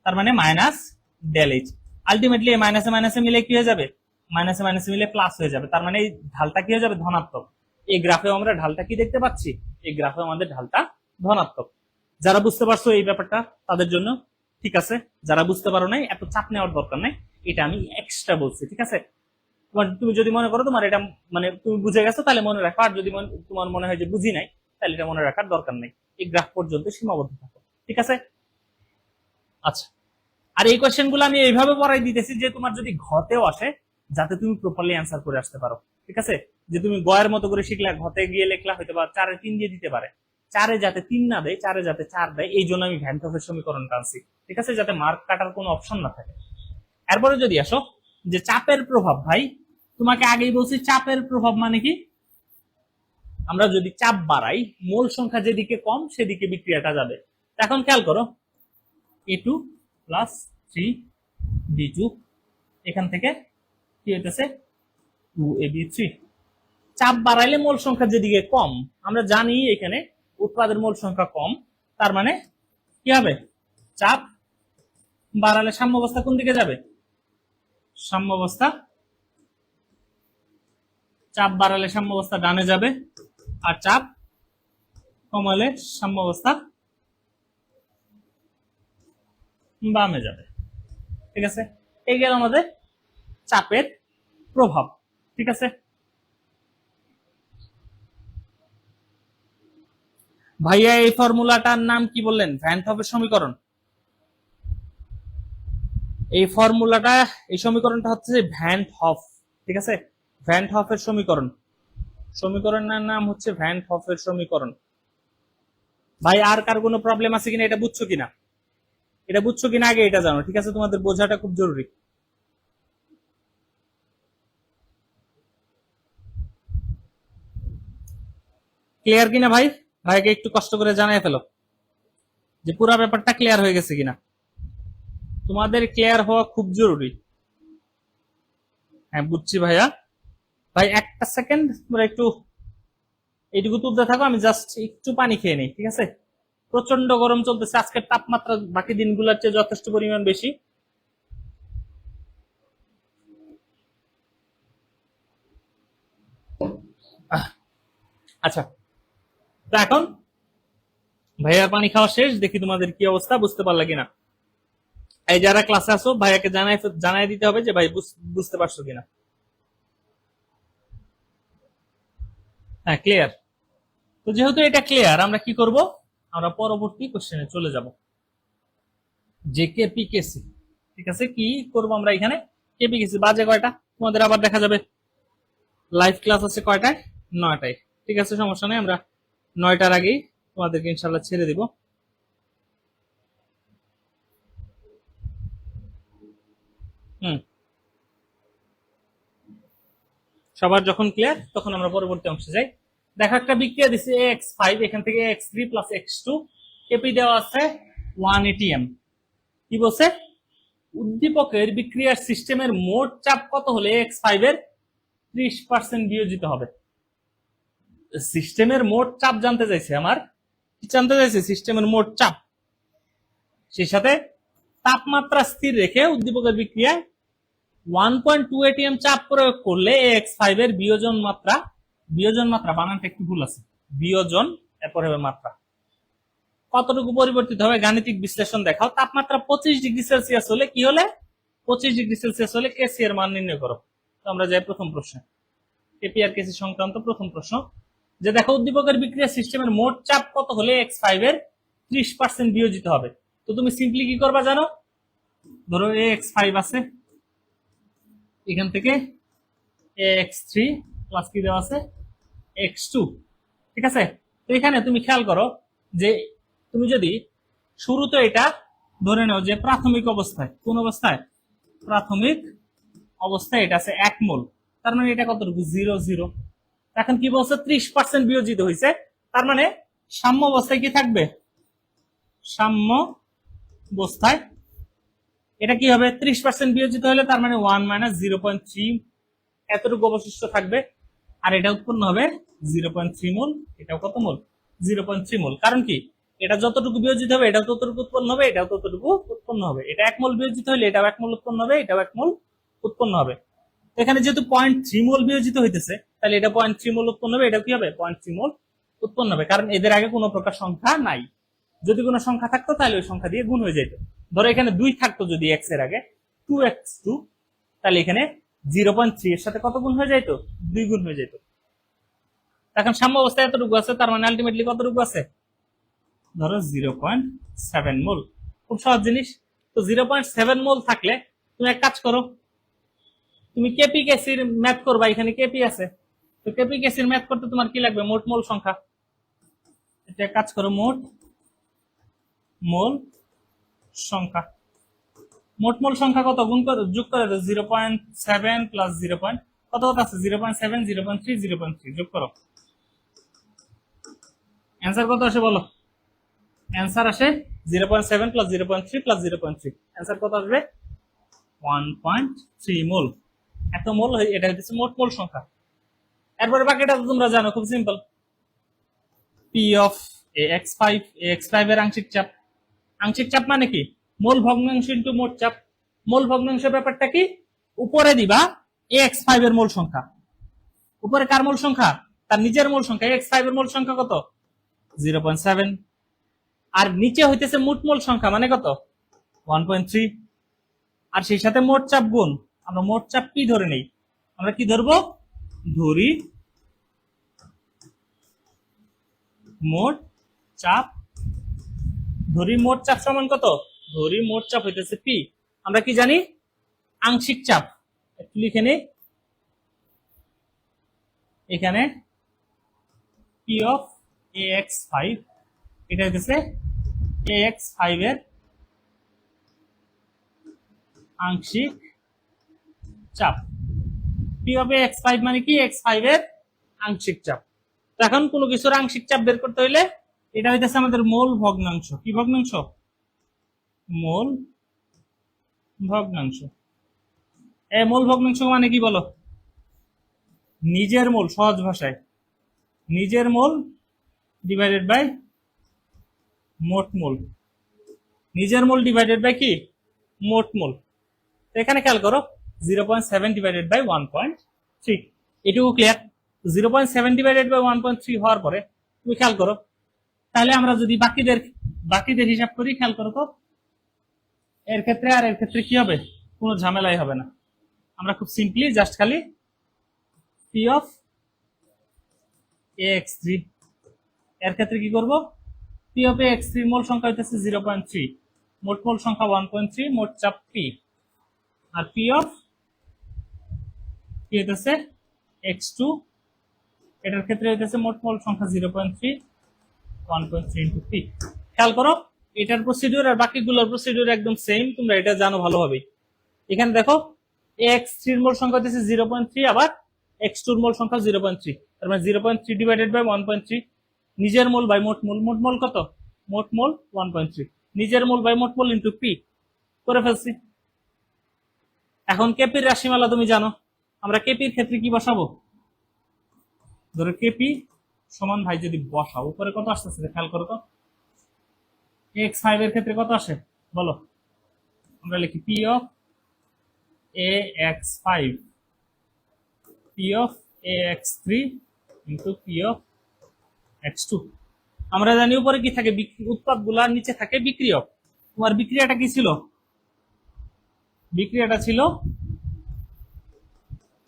তার মানে মাইনাস ডেল এইচ। আলটিমেটলি মাইনাসে মাইনাসে মিলে কি হয়ে যাবে, মাইনাসে মাইনাসে মিলে প্লাস হয়ে যাবে, তার মানে এই ঢালটা কি হয়ে যাবে, ধনাত্মক। এই গ্রাফেও আমরা ঢালটা কি দেখতে পাচ্ছি, এই গ্রাফেও আমাদের ঢালটা ধনাত্মক। যারা বুঝতে পারছো এই ব্যাপারটা তাদের জন্য ঠিক আছে, যারা বুঝতে পারো নাই এত চাপ নেওয়ার দরকার নেই, এটা আমি এক্সট্রা বলছি, ঠিক আছে। তুমি যদি মনে করো তোমার এটা মানে তুমি বুঝে গেছো তাহলে মনে রাখো, আর যদি তোমার মনে হয় যে বুঝি নাই তাহলে এটা মনে রাখার দরকার নেই। এই গ্রাফ পর্যন্ত সীমাবদ্ধ থাকো, ঠিক আছে? আচ্ছা, আর এই কোয়েশ্চেন গুলো আমি এইভাবে পড়াই দিতেছি যে তোমার যদি ঘতেও আসে যাতে তুমি প্রপারলি অ্যান্সার করে আসতে পারো, ঠিক আছে? যে তুমি গয়ের মতো করে শিখলা, ঘতে গিয়ে লেখলা হয়তো বা 4 এ 3 দিয়ে দিতে পারে, 4 এ যাতে 3 না দেয়, 4 এ যাতে 4 দেয়, এই জন্য আমি ভ্যান হফের সমীকরণ টানছি, ঠিক আছে? যাতে মার্ক কাটার কোনো অপশন না থাকে। এরপরে যদি আসো যে চাপের প্রভাব, ভাই তোমাকে আগেই বলছি চাপের প্রভাব মানে কি, আমরা যদি চাপ বাড়াই মোল সংখ্যা যেদিকে কম সেদিকে বিক্রিয়াটা যাবে। এখন খেয়াল করো A2 প্লাস 3B2, এখান থেকে কি হইতেছে 2AB3। চাপ বাড়াইলে মোল সংখ্যা যেদিকে কম, আমরা জানি এখানে উৎপাদের মোল সংখ্যা কম, তার মানে কি হবে, চাপ বাড়ালে সাম্যাবস্থা কোন দিকে যাবে, সাম্যাবস্থা, চাপ বাড়ালে সাম্যাবস্থা ডানে যাবে, আর চাপ কমালে সাম্যাবস্থা বামে যাবে, ঠিক আছে? এই গেল আমাদের চাপের প্রভাব, ঠিক আছে? ভাইয়া এই ফর্মুলাটার নাম কি বললেন? ভ্যান হফের সমীকরণ। এই ফর্মুলাটা, এই সমীকরণটা হচ্ছে ভ্যান হফ, ঠিক আছে? ভ্যান হফের সমীকরণ, সমীকরণের নাম হচ্ছে ভ্যান হফের সমীকরণ। ভাই আর কার কোনো প্রবলেম আছে কিনা এটা বুঝছো কিনা, এটা বুঝছো কিনা আগে এটা জানো, ঠিক আছে? তোমাদের বোঝাটা খুব জরুরি। ক্লিয়ার কিনা ভাই? ভাইকে একটু কষ্ট করে জানাই ফেলো যে পুরো ব্যাপারটা ক্লিয়ার হয়ে গেছে কিনা। তোমাদের ক্লিয়ার হওয়া খুব জরুরি। হ্যাঁ বুঝছি ভাইয়া। ভাই একটা সেকেন্ড তোমরা একটু এইটুকু তুলতে থাকো, আমি জাস্ট একটু পানি খেয়ে নিই, ঠিক আছে? প্রচন্ড গরম চলতেছে, আজকের তাপমাত্রা বাকি দিনগুলোর চেয়ে যথেষ্ট পরিমাণ বেশি। আচ্ছা, তো এখন ভাইয়ার পানি খাওয়া শেষ, দেখি তোমাদের কি অবস্থা, বুঝতে পারলা কিনা। এই যারা ক্লাসে আসো ভাইয়াকে জানাই দিতে হবে যে ভাই বুঝতে পারছো কিনা। হ্যাঁ ক্লিয়ার। তো যেহেতু এটা ক্লিয়ার, আমরা কি করব, আমরা পরবর্তী কোশ্চেনে চলে যাব, যে কেপি কেসি, ঠিক আছে? কি করব আমরা এখানে, কেপি কেসি। বাজে কয়টা তোমাদের আবার দেখা যাবে, লাইভ ক্লাস আছে কয়টায়, 9টায়, ঠিক আছে? সমস্যা নেই, আমরা 9টার আগেই তোমাদেরকে ইনশাল্লাহ ছেড়ে দিব। সবার যখন ক্লিয়ার তখন আমরা পরবর্তী অংশে যাই। দেখো একটা বিক্রিয়া দিচ্ছে AX5, এখান থেকে AX3 প্লাস X2, কেপি দেওয়া আছে 1 ATM। কি বলছে, উদ্দীপকের বিক্রিয়ার সিস্টেমের মোট চাপ কত হলে AX5 এর 30% বিয়োজিত হবে। সিস্টেমের মোট চাপ জানতে চাইছে, আমার কি জানতে চাইছে, সিস্টেমের মোট চাপ, সেই সাথে তাপমাত্রা স্থির রেখে উদ্দীপকের বিক্রিয়ায় 1.2 ATM চাপ প্রয়োগ করলে AX5 এর বিয়োজন মাত্রা, বিয়োজন মাত্রা বানানটা একটু ভুল আছে, বিয়োজন এরপরে হবে মাত্রা, কতটুকু পরিবর্তিত হবে গাণিতিক বিশ্লেষণ দেখাও। তাপমাত্রা 25 ডিগ্রি সেলসিয়াস হলে কি হলে, 25 ডিগ্রি সেলসিয়াস হলে কেসি এর মান নির্ণয় করো। তো আমরা যাই প্রথম প্রশ্নে, কেপি আর কেসি সংক্রান্ত প্রথম প্রশ্ন, যে দেখো উদ্দীপকের বিক্রিয়া সিস্টেমের মোট চাপ কত হলে AX5 এর 30% বিয়োজিত হবে। তো তুমি সিম্পলি কি করবা জানো, ধরো AX5 আছে, এখান থেকে AX3 প্লাস কি দেওয়া আছে X2, ঠিক আছে? তো এখানে তুমি খেয়াল করো যে তুমি যদি শুরুতে এটা ধরে নাও যে প্রাথমিক অবস্থায়, কোন অবস্থায়, প্রাথমিক অবস্থায় এটা আছে 1 মোল, তার মানে এটা কতটুকু 0 0। এখন কি বলছে 30% বিয়োজিত হয়েছে, তার মানে সাম্য অবস্থায় কি থাকবে, সাম্য অবস্থায় এটা কি হবে 30% বিয়োজিত হলে, তার মানে 1 মাইনাস 0.3 এতটুকু অবশিষ্ট থাকবে, আর এটা উৎপন্ন হবে 0.3 মোল, এটাও কত মোল, 0.3 মোল। কারণ কি, এটা যতটুকু বিয়োজিত হবে এটাও ততটুকু উৎপন্ন হবে, এটাও ততটুকু উৎপন্ন হবে। এটা 1 মোল বিয়োজিত হলে এটাও 1 মোল উৎপন্ন হবে, এটাও 1 মোল উৎপন্ন হবে। এখানে যেহেতু 0.3 মোল বিয়োজিত হইতেছে, তাহলে এটা 0.3 মোল উৎপন্ন হবে, এটাও কি হবে 0.3 মোল উৎপন্ন হবে, কারণ এদের আগে কোনো প্রকার সংখ্যা নাই। যদি কোনো সংখ্যা থাকতো তাহলে ওই সংখ্যা দিয়ে গুণ হয়ে যেত। ধরো এখানে 2 থাকতো যদি x এর আগে 2x2, তাহলে এখানে 0.3 এর সাথে কত গুণ হয়ে যাইত? 2 গুণ হয়ে যেত। এখন সাম্য অবস্থায় এতটুকু আছে, তার মানে আলটিমেটলি কতটুকু আছে? ধরো 0.7 মোল। খুব সহজ জিনিস। তো 0.7 মোল থাকলে তুমি এক কাজ করো, তুমি কেপি কেসির ম্যাথ করবা, এখানে কেপি আছে, তো কেপি কেসির ম্যাথ করতে তোমার কি লাগবে? মোট মোল সংখ্যা। এটা কাজ করো, মোট মোল সংখ্যা। মোট মোল সংখ্যা কত? গুণ করে যোগ করে দাও, 0.7 প্লাস 0. কত কত আছে? 0.7, 0.3, 0.3 যোগ করো। অ্যান্সার কত আসে বলো? অ্যান্সার আসে 0.7 প্লাস 0.3 প্লাস 0.3। অ্যান্সার কত আসবে? 1.3 মোল। এত মোল, এটা হচ্ছে মোট মোল সংখ্যা। এরপরে বাকিটা তো তোমরা জানো, খুব simple. P of ax5, ax5 এর আংশিক চাপ। আংশিক চাপ মানে কি? মোল ভগ্নাংশ ইনটু মোট চাপ। মোল ভগ্নাংশ ব্যাপারটা কি? উপরে দিবা ax5 এর মোল সংখ্যা। উপরে কার মোল সংখ্যা? তার নিজের মোল সংখ্যা। ax5 এর মোল সংখ্যা কত? 0.7। আর নিচে হইতেছে মোট মোল সংখ্যা, মানে কত? 1.3। আর সেই সাথে মোট চাপ গুণ। আমরা মোট চাপ কি ধরে নেই? আমরা কি ধরবো? ধরি মোট চাপ। ধরি মোট চাপ সমান কত? ধরি মোট চাপ হইতেছে পি। আমরা কি জানি? আংশিক চাপ। একটু লিখে নেই এখানে, পি অফ ax5, এটা হইতেছে ax5 এর আংশিক চাপ। পি অফ ax5 মানে কি? x5 এর আংশিক চাপ। তো এখন কোনো কিছুর আংশিক চাপ বের করতে হইলে এটা হইতেছে আমাদের মোল ভগ্নাংশ। কি ভগ্নাংশ? মোল ভগ্নাংশ। এই মোল ভগ্নাংশ মানে কি বলো? নিজের মোল। সহজ ভাষায় নিজের মোল ডিভাইডেড বাই মোট মোল। নিজের মোল ডিভাইডেড বাই কি? মোট মোল। তো এখানে খেয়াল করো, 0.7 ডিভাইডেড বাই 1.3, এটুকু ক্লিয়ার। 0.7 ডিভাইডেড বাই 1.3 হওয়ার পরে তুমি খেয়াল করো, তাহলে আমরা যদি বাকিদের হিসাব করি, খেয়াল করো তো, এর ক্ষেত্রে আর এর ক্ষেত্রে কি হবে? কোনো ঝামেলাই হবে না। আমরা খুব সিম্পলি জাস্ট খালি পি অফ ax3, এর ক্ষেত্রে কি করব? পি অফ ax3 মোল সংখ্যা হইতেছে 0.3, মোট মোল সংখ্যা 1.3, মোট চাপ পি। আর পি অফ কি হইতেছে? x2, এটার ক্ষেত্রে হইতেছে মোট মোল সংখ্যা 0.3, 1.3 ইন্টু পি। খেয়াল করো, এটার প্রসিডিউর আর বাকিগুলোর প্রসিডিউর একদম সেম, তোমরা এটা জানো ভালোভাবেই। এখানে দেখো, ax3 এর মোল সংখ্যা হচ্ছে 0.3, আবার x2 এর মোল সংখ্যা 0.3, তার মানে 0.3 ডিভাইডেড বাই 1.3। নিজের মোল বাই মোট মোল। মোট মোল কত? মোট মোল 1.3। নিজের মোল বাই মোট মোল ইন্টু পি করে ফেলছি। এখন কেপির রাশিমালা তুমি জানো, আমরা কেপির ক্ষেত্রে কি বসাবো? ধরো কেপি সমান, ভাই যদি বসাও, উপরে কত আসতেছে খেয়াল করো তো। x5 এর ক্ষেত্রে কত আসে বলো? আমরা লিখি P of ax5, P of ax3 into P of x2। আমরা জানি উপরে কি থাকে? উৎপাদ গুলার নিচে থাকে বিক্রিয়ক। তোমার বিক্রিয়াটা কি ছিল? বিক্রিয়াটা ছিল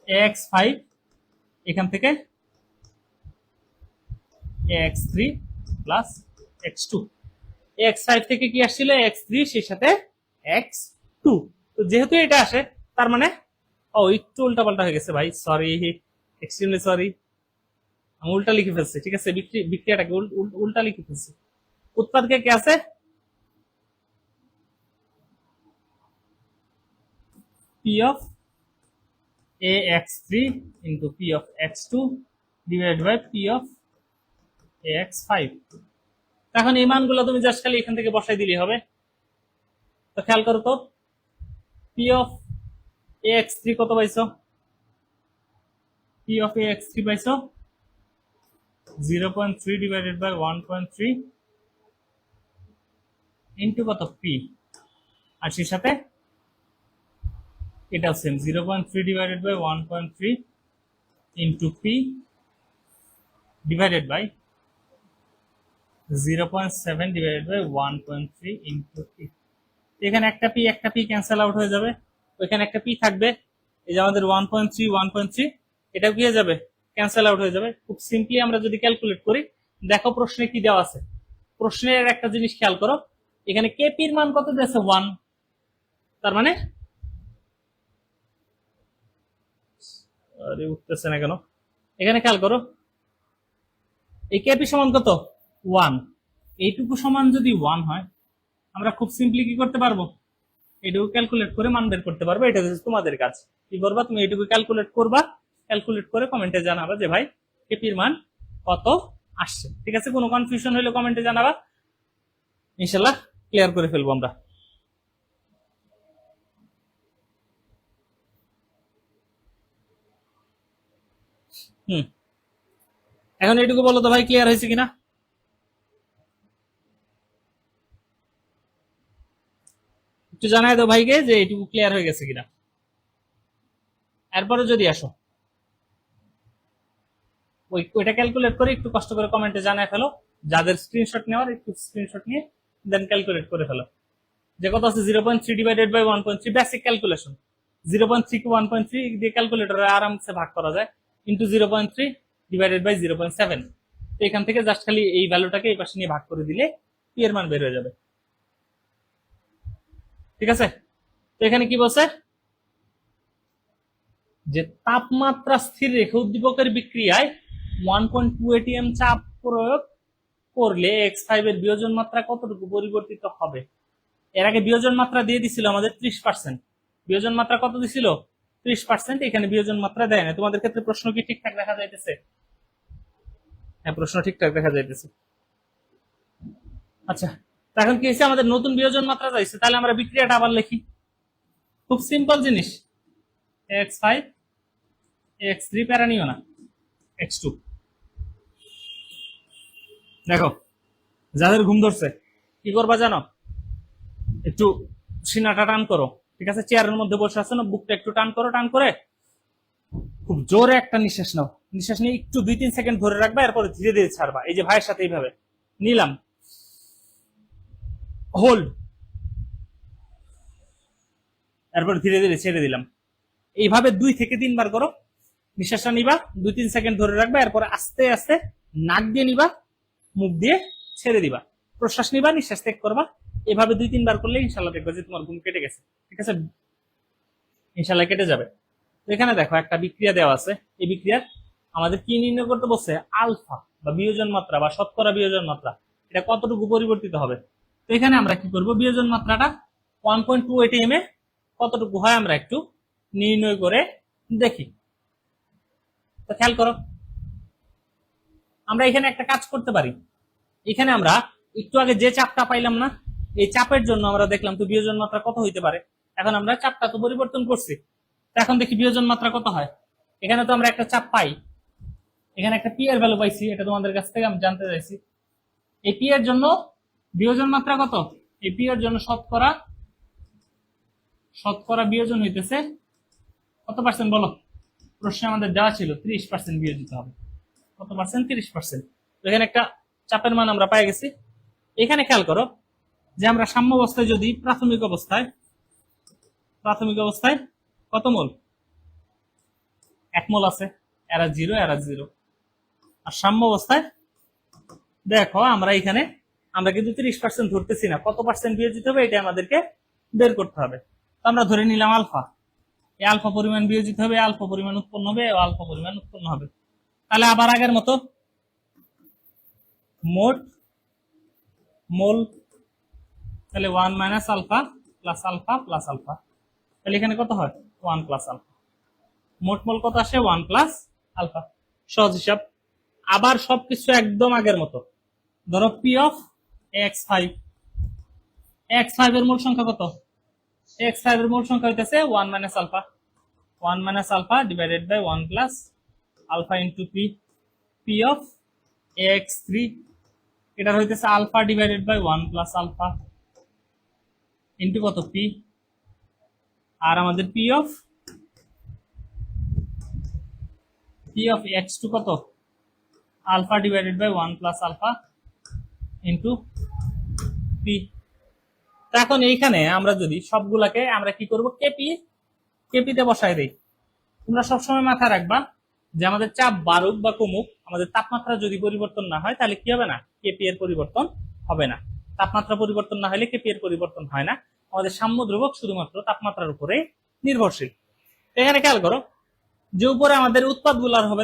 ax5, এখান থেকে ax3 প্লাস x2। ax5 থেকে কি আসছিল? x3, সেই সাথে x2। তো যেহেতু এটা আসে, তার মানে একটু উল্টা পাল্টা হয়ে গেছে ভাই, সরি, এক্সট্রিমলি সরি, আমি উল্টা লিখে ফেলছি। ঠিক আছে, বিক্রিয়াটাকে উল্টা লিখে ফেলছি। উৎপাদকে কি আছে? P of ax3 into P of x2 divide by P of ax5। এখন এই মানগুলো তুমি জাস্ট খালি এখান থেকে বসাই দিলেই হবে। তো খেয়াল করো তো, পি অফ ax3 কত পাইছো? পি অফ ax3 পাইছো 0.3 ডিভাইডেড বাই 1.3 ইন্টু কত? পি। আর সেই সাথে এটাও same, 0.3 divided by 1.3 into P divided by 0.7 divided by 1.3 into P. এখানে একটা পি ক্যান্সেল আউট হয়ে যাবে, ওইখানে একটা পি থাকবে, এই যে আমাদের 1.3 এটা কি হয়ে যাবে, ক্যান্সেল আউট হয়ে যাবে। খুব সিম্পলি আমরা যদি ক্যালকুলেট করি, দেখো প্রশ্নে কি দেওয়া আছে। প্রশ্নের একটা জিনিস খেয়াল করো, এখানে কেপির মান কত দিয়েছে 1, তার মানে আরে উঠতেছে না কেন, এখানে খেয়াল করো এই কেপি সমান কত 1, এইটুকু সমান যদি 1 হয় আমরা খুব সিম্পলি কি করতে পারবো, এটুকু ক্যালকুলেট করে মান বের করতে পারবো। এটা হচ্ছে তোমাদের কাজ। কি করবা, তুমি এটুকু ক্যালকুলেট করবা, ক্যালকুলেট করে কমেন্টে জানাবা যে ভাই কেপির মান কত আসছে। ঠিক আছে, কোনো কনফিউশন হলে কমেন্টে জানাবা, ইনশাল্লাহ ক্লিয়ার করে ফেলবো আমরা। এখন এটুকু বলো তো ভাই ক্লিয়ার হয়েছে কিনা, একটু জানাই দাও ভাইকে যে এটুকু ক্লিয়ার হয়ে গেছে কিনা। এরপরে যদি আসো ওইটা ক্যালকুলেট করে একটু কষ্ট করে কমেন্টে জানায় ফেলো, যাদের স্ক্রিনশট নেওয়ার একটু স্ক্রিনশট নিয়ে দেন ক্যালকুলেট করে ফেলো যে কত আছে 0.3 ডিভাইডেড বাই 1.3, বেসিক ক্যালকুলেশন। 0.3 কে 1.3 দিয়ে ক্যালকুলেটরে আরামসে ভাগ করা যায়, ইন্টু 0.3 ডিভাইডেড বাই 0.7। তো এখান থেকে জাস্ট খালি এই ভ্যালুটাকে এই পাশে নিয়ে ভাগ করে দিলে পি এর মান বের হয়ে যাবে। ঠিক আছে, তো এখানে কি বলছে যে তাপমাত্রা স্থির রেখে উদ্দীপকের বিক্রিয়ায় 1.2 atm চাপ প্রয়োগ করলে x5 এর বিয়োজন মাত্রা কতটুকু পরিবর্তিত হবে। এর আগে বিয়োজন মাত্রা দিয়ে দিছিল আমাদের 30%, বিয়োজন মাত্রা কত দিছিল 30%, এখানে বিয়োজন মাত্রা দেয় না। তোমাদের ক্ষেত্রে প্রশ্ন কি ঠিকঠাক দেখা যাইতেছে? হ্যাঁ, প্রশ্ন ঠিকঠাক দেখা যাইতেছে। আচ্ছা, এখন কি হয়েছে, আমাদের নতুন বিয়োজন মাত্রা চাইছে, তাহলে আমরা বিক্রিয়াটা আবার লিখি। খুব সিম্পল জিনিস, x5 x3 প্যারা নিও না, x2। দেখো যাদের ঘুম ধরছে কি করবা জানো, একটু সিনাটা টান করো। ঠিক আছে, চেয়ারের মধ্যে বসে আছো না, বুকটা একটু টান করো, টান করে খুব জোরে একটা নিঃশ্বাস নাও। নিঃশ্বাস নিয়ে একটু 2-3 সেকেন্ড ধরে রাখবা, এরপরে ধীরে ধীরে ছাড়বা। এই যে ভাইয়ের সাথে এইভাবে নিলাম, হোল্ড, এরপর ধীরে ধীরে ছেড়ে দিলাম। এইভাবে 2 থেকে 3 বার করো। নিঃশ্বাসটা নিবা, 2-3 সেকেন্ড ধরে রাখবা, এরপরে আস্তে আস্তে নাক দিয়ে নিবা, মুখ দিয়ে ছেড়ে দিবা, প্রশ্বাস নিবা, নিঃশ্বাস ত্যাগ করবা। এভাবে 2-3 বার করলে ইনশাল্লাহ দেখবে যে তোমার ঘুম কেটে গেছে। ঠিক আছে, ইনশাল্লাহ কেটে যাবে। তো এখানে দেখো একটা বিক্রিয়া দেওয়া আছে, এই বিক্রিয়ার আমাদের কি নির্ণয় করতে বলছে, আলফা বা বিয়োজন মাত্রা বা শতকরা বিয়োজন মাত্রা, এটা কতটুকু পরিবর্তিত হবে। তো এখানে আমরা কি করব, বিয়োজন মাত্রাটা 1.2 atm এ কতটুকু হয় আমরা একটু নির্ণয় করে দেখি। তো খেয়াল করো, আমরা এখানে একটা কাজ করতে পারি। এখানে আমরা একটু আগে যে চাপটা পাইলাম না, এই চাপের জন্য আমরা দেখলাম তো বিয়োজন মাত্রা কত হইতে পারে। এখন আমরা চাপটা তো পরিবর্তন করছি, এখন দেখি বিয়োজন মাত্রা কত হয়। এখানে তো আমরা একটা চাপ পাই, এখানে একটা পি এর ভ্যালু পাইছি, এটা তোমাদের কাছ থেকে আমি জানতে চাইছি। এই পি এর জন্য বিয়োজন মাত্রা কত, এই পি এর জন্য শতকরা বিয়োজন হইতেছে কত পার্সেন্ট বলো, প্রশ্নে আমাদের দেওয়া ছিল 30% বিয়োজিত হবে। কত পার্সেন্ট, 30%। এখানে একটা চাপের মান আমরা পাই গেছি। এখানে খেয়াল করো যে আমরা সাম্য অবস্থায় যদি প্রাথমিক অবস্থায় কত মোল, 1 মোল আছে, এরা 0। আর সাম্য অবস্থায় দেখো আমরা এখানে আমরা কিন্তু 30% ধরতেছি না, কত পার্সেন্ট বিয়োজিত হবে এটা আমাদেরকে বের করতে হবে। তো আমরা ধরে নিলাম আলফা, এই আলফা পরিমাণ বিয়োজিত হবে, আলফা পরিমাণ উৎপন্ন হবে, আলফা পরিমাণ উৎপন্ন হবে। তাহলে আবার আগের মতো মোট মোল, তাহলে 1 minus alpha plus alpha plus alpha, তাহলে এখানে কত হয় 1 প্লাস আলফা। মোট মোল কত আসে 1 প্লাস আলফা, সহজ হিসাব। আবার সবকিছু একদম আগের মতো, ধরো পি অফ x5, x5 এর মূল সংখ্যা কত, x5 এর মূল সংখ্যা হইতেছে 1 minus alpha, 1 minus alpha divided by 1 plus alpha into P, P of x3 এটা হইতেছে alpha divided by 1 plus alpha into কত পি, আর আমাদের পি অফ x2 কত, alpha divided by 1 plus alpha into P. এখন এইখানে আমরা যদি সবগুলাকে আমরা কি করব, কেপিতে বসাই দেই। তোমরা সবসময় মাথায় রাখবা যে আমাদের চাপ বাড়ুক বা কমুক, আমাদের তাপমাত্রা যদি পরিবর্তন না হয় তাহলে কি হবে না, কেপি এর পরিবর্তন হবে না। তাপমাত্রা পরিবর্তন না হলে কেপি এর পরিবর্তন হয় না। আমাদের সাম্য ধ্রুবক শুধুমাত্র তাপমাত্রার উপরে নির্ভরশীল। এখানে খেয়াল করো যে উপরে আমাদের উৎপাদ গুলার হবে,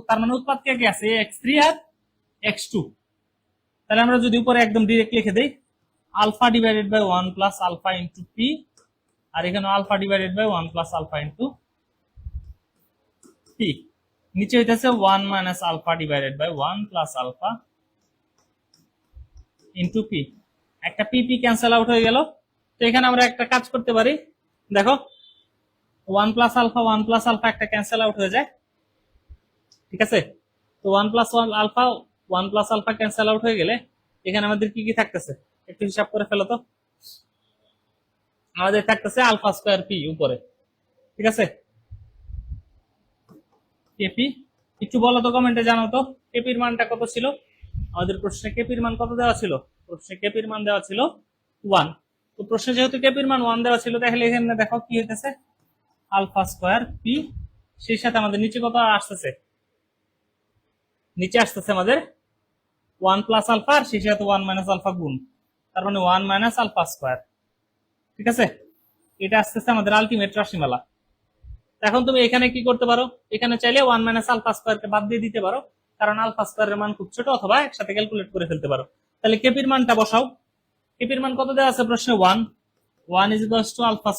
তার মানে উৎপাদ কে কে আছে, x3 আর x2। তাহলে আমরা যদি উপরে একদম ডিরেক্ট লিখে দেই alpha divided by 1 plus alpha into P, আর এখানে alpha divided by 1 plus alpha into P, নিচে হইতেছে 1 minus alpha divided by 1 plus alpha into P. একটা পি পি ক্যান্সেল আউট হয়ে গেল। তো এখানে আমরা একটা কাজ করতে পারি, দেখো 1 প্লাস আলফা একটা ক্যান্সেল আউট হয়ে যায়, ঠিক আছে। তো 1 প্লাস আলফা ক্যান্সেল আউট হয়ে গেলে এখানে আমাদের কি কি থাকতেছে একটু হিসাব করে ফেলো তো। আমাদের থাকতেছে আলফা স্কয়ার পি উপরে, ঠিক আছে। কেপি একটু বলো তো, কমেন্টে জানাও তো কেপির মানটা কত ছিল। আমাদের প্রশ্নে কেপির মান কত দেওয়া ছিল, প্রশ্নে কেপির মান দেওয়া ছিল 1। তো প্রশ্নে যেহেতু কেপির মান 1 দেওয়া ছিল, তাহলে এখানে দেখো কি হইতেছে আলফা স্কয়ার পি, সেই সাথে আমাদের নিচে কত আসতেছে, নিচে আসতেছে আমাদের 1 প্লাস আলফা আর সেই সাথে 1 মাইনাস আলফা গুণ, তার মানে 1 মাইনাস আলফা স্কয়ার, ঠিক আছে। এটা আসতেছে আমাদের আলটিমেট রাশিমালা। এখন তুমি এখানে কি করতে পারো, এখানে চাইলে 1 মাইনাস আলফা স্কয়ারকে বাদ দিয়ে দিতে পারো, কারণ আলফা স্কয়ারের মান খুব ছোট, অথবা একসাথে ক্যালকুলেট করে ফেলতে পারো। তাহলে কেপির মানটা বসাও। কেপির মান কত দেওয়া আছে প্রশ্নে 1 is equals to alpha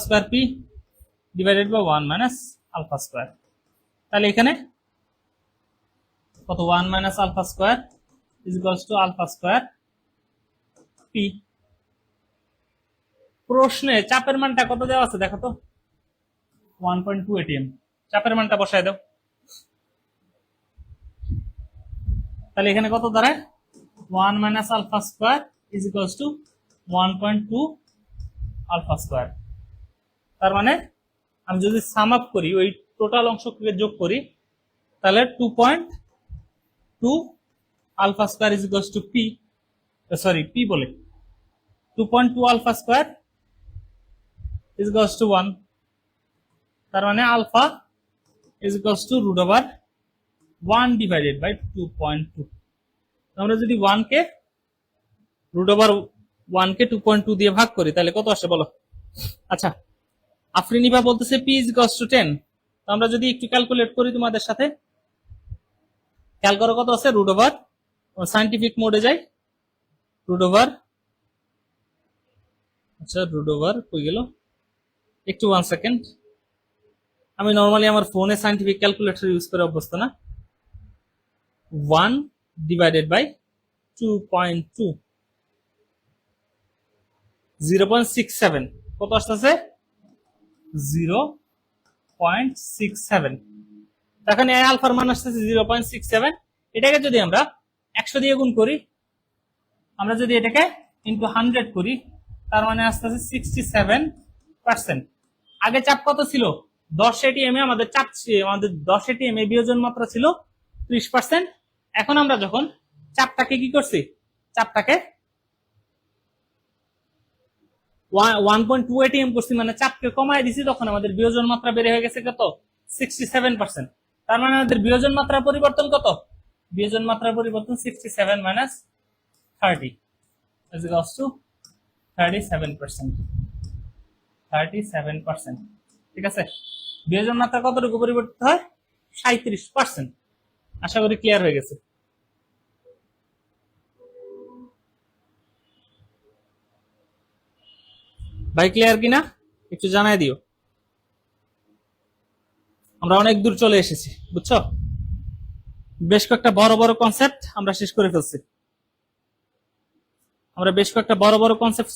square P divided by 1 minus alpha square. তাহলে এখানে কত 1 minus alpha square is equals to alpha square P. প্রশ্নে চাপের মানটা কত দেওয়া আছে দেখো তো, 1.2 atm। চাপের মানটা বসায় দাও। তাহলে এখানে কত দাঁড়ায় 1 minus alpha square is equals to 1.2 alpha square. তার মানে আমি যদি সাম আপ করি, ওই টোটাল অংশকে যোগ করি, তাহলে 2.2 alpha square is equals to P, sorry P বলে 2.2 alpha square is equals to 1। তার মানে alpha is equals to root over 1 divided by 2.2। আমরা যদি 1 কে রুট ওভার 1 কে 2.2 দিয়ে ভাগ করি তাহলে কত আসে বলো। আচ্ছা, আফরিনিভা বলতেছে পি ইজ ইকুয়ালস টু 10। তো আমরা যদি একটু ক্যালকুলেট করি তোমাদের সাথে, খেয়াল করো কত আছে, রুট ওভার, সায়েন্টিফিক মোডে যাই, রুট ওভার, আচ্ছা রুট ওভার কই গেল, একটু 1 সেকেন্ড, আমি নরমালি আমার ফোনে সায়েন্টিফিক ক্যালকুলেটর ইউজ করে অভ্যস্ত না। 1 ডিভাইডেড বাই 2.2, 0.67, কত আসতেছে 0.67। এখন এই আলফার মান আসতেছে 0.67। এটাকে যদি আমরা 100 দিয়ে গুণ করি, আমরা যদি এটাকে ইনটু 100 করি, তার মানে আসতেছে 67%। আগে চাপ কত ছিল 10 এটিএম এ, আমাদের চাপ আমাদের 10 এটিএম এ বিয়োজন মাত্রা ছিল 30%। এখন আমরা যখন চাপটাকে কি করছি, চাপটাকে 1.2 এটিএম করছি, মানে চাপকে কমায় দিছি, তখন আমাদের বিয়োজন মাত্রা বেড়ে হয়ে গেছে কত 67%। তার মানে আমাদের বিয়োজন মাত্রার পরিবর্তন কত, বিয়োজন মাত্রার পরিবর্তন 67 মাইনাস 30 is equals to 37%। 37%, ঠিক আছে। বিয়োজন মাত্রা কতটুকু পরিবর্তিত হয়, 37%। আশা করি ক্লিয়ার হয়ে গেছে। ভাই ক্লিয়ার কিনা একটু জানাই দিও। আমরা অনেক দূর চলে এসেছি, বুঝছো, বেশ কয়েকটা বড় বড় কনসেপ্ট আমরা শেষ করে ফেলছি, আমরা বেশ কয়েকটা বড় বড় কনসেপ্ট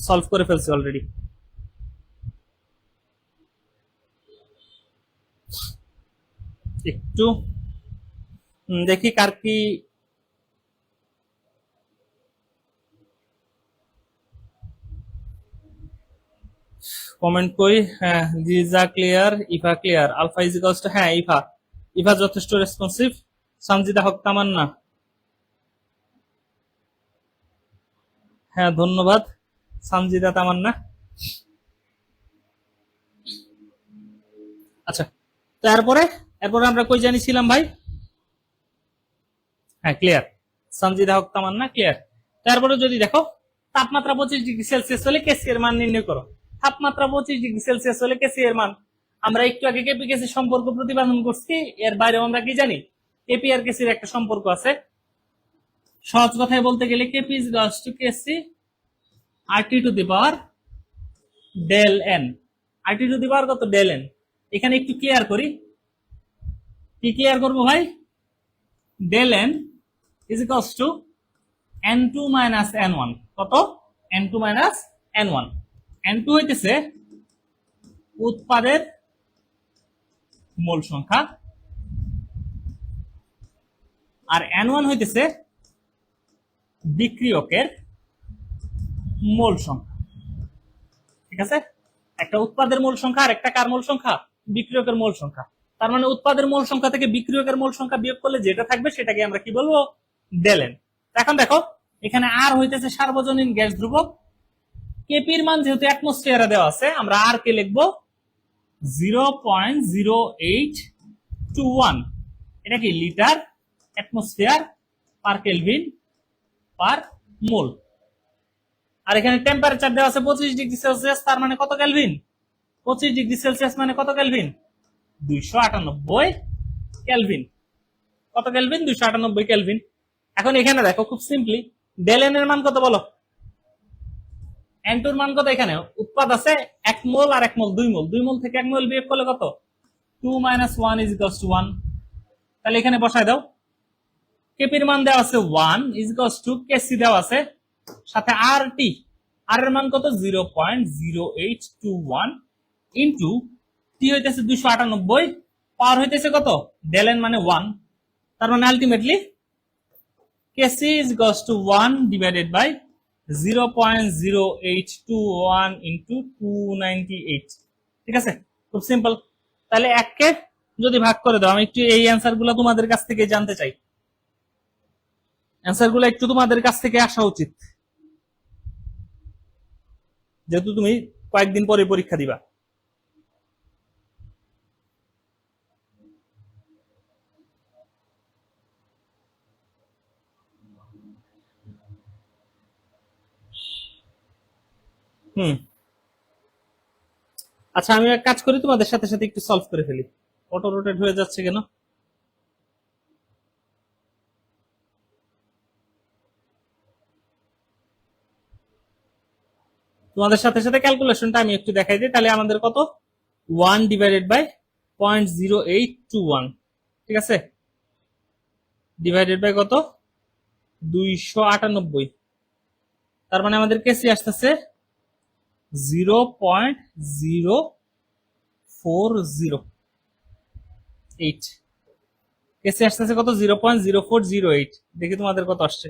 সলভ করে ফেলছি অলরেডি। একটু দেখি কার কি কমেন্ট কই। হ্যাঁ Liza clear, Ifa clear, alpha is equals to, হ্যাঁ ইফা, ইফা যথেষ্ট রেসপন্সিভ। সামজিদা হক তামান্না, হ্যাঁ ধন্যবাদ সামজিদা তামান্না। আচ্ছা, তারপরে এরপরে আমরা কই জানিছিলাম ভাই? হ্যাঁ, ক্লিয়ার। সঞ্জিদা হক তামান্না, ক্লিয়ার। তারপরে যদি দেখো তাপমাত্রা 25°C হলে কেসি এর মান নির্ণয় করো। তাপমাত্রা 25°C হলে কেসি এর মান, আমরা একটু আগে কেপি কেসি সম্পর্ক প্রতিপাদন করছি, এর বাইরেও আমরা কি জানি? কেপি আর কেসির একটা সম্পর্ক আছে। সহজ কথায় বলতে গেলে KP is equals to KC RT to the power del N. RT to the power কত? Del N. এখানে একটু ক্লিয়ার করি, কি ক্লিয়ার করবো ভাই? Del N is equals to N2 minus N1। কত? N2 minus N1। N2 হইতেছে উৎপাদের মোল সংখ্যা, আর N1 হইতেছে বিক্রিয়কের মোল সংখ্যা। ঠিক আছে, একটা উৎপাদের মোল সংখ্যা আর একটা কার মোল সংখ্যা? বিক্রিয়কের মোল সংখ্যা। তার মানে উৎপাদের মোল সংখ্যা থেকে বিক্রিয়কের মোল সংখ্যা বিয়োগ করলে যেটা থাকবে সেটাকে আমরা কি বলবো? ডেলেন। এখন দেখো এখানে আর হইতেছে সার্বজনীন গ্যাস ধ্রুবক। কেপির মান যেহেতু অ্যাটমসফিয়ারে দেওয়া আছে, আমরা আর কে লিখবো 0.0821। এটা কি? Litre atmosphere per kelvin per mole. আর এখানে টেম্পারেচার দেওয়া আছে 25°C, তার মানে কত কেলভিন? 25°C মানে কত কেলভিন? 298 কেলভিন। কত কেলভিন? 298 কেলভিন। এখন এখানে দেখো খুব সিম্পলি ডেলেন এর মান কত বলো? N2 এর মান কত? এখানে উৎপাদ আছে 1 মোল আর 1 মোল 2 মোল, 2 মোল থেকে 1 মোল বিয়োগ করলে কত? 2 - 1 = 1। তাহলে এখানে বসায় দাও। কেপির মান দেওয়া আছে 1 = কেসি দেওয়া আছে, সাথে RT, আর এর মান কত? 0.0821 ইনটু টি হইতেছে 298, পাওয়ার হইতেছে কত? ডেলেন মানে 1। তার মানে ultimately K C = 1 divided by 0.0821 into 298। ঠিক আছে, খুব সিম্পল। তাহলে 1 কে যদি ভাগ করে দাও, আমি একটু এই অ্যান্সার গুলো তোমাদের কাছ থেকে জানতে চাই। অ্যান্সার গুলো একটু তোমাদের কাছ থেকে আসা উচিত, যেহেতু তুমি কয়েকদিন পরে পরীক্ষা দিবা। আচ্ছা, আমি এক কাজ করি, তোমাদের সাথে সাথে একটু সলভ করে ফেলি। অটো রোটেট হয়ে যাচ্ছে কেন? তোমাদের সাথে সাথে ক্যালকুলেশনটা আমি একটু দেখাই দিই। তাহলে আমাদের কত? 1 ডিভাইডেড বাই 0.0821। ঠিক আছে, ডিভাইডেড বাই কত? 298। তার মানে আমাদের কেসি আসতেছে 0.0408। কেসি আসতেছে কত? 0.0408। দেখি তোমাদের কত আসছে,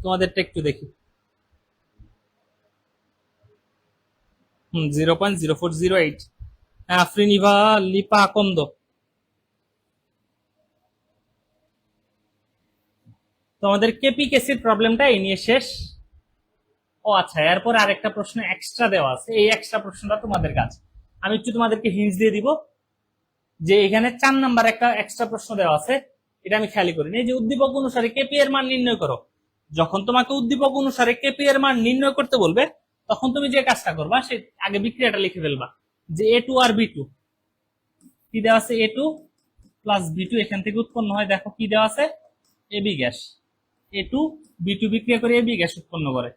তোমাদেরটা একটু দেখি। 0.0408। আফরিনিভা লিপা কন্দ। তোমাদের কেপি কেসির প্রবলেমটা এই নিয়ে শেষ। ও আচ্ছা, এরপর আরেকটা প্রশ্ন এক্সট্রা দেওয়া আছে, এই এক্সট্রা প্রশ্নটা তোমাদের কাছে আমি একটু তোমাদেরকে হিন্টস দিয়ে দিব, যে এখানে 4 নাম্বার একটা এক্সট্রা প্রশ্ন দেওয়া আছে, এটা আমি খেয়াল করিনি। এই যে উদ্দীপক অনুসারে কেপি এর মান নির্ণয় করো। যখন তোমাকে উদ্দীপক অনুসারে কেপি এর মান নির্ণয় করতে বলবে, তখন তুমি যে কাজটা করবা, সে আগে বিক্রিয়াটা লিখে ফেলবা, যে A2 আর B2 কি দেওয়া আছে? A2 প্লাস B2 এখান থেকে উৎপন্ন হয়। দেখো কি দেওয়া আছে? AB gas. A2 B2 বিক্রিয়া করে AB গ্যাস উৎপন্ন করে।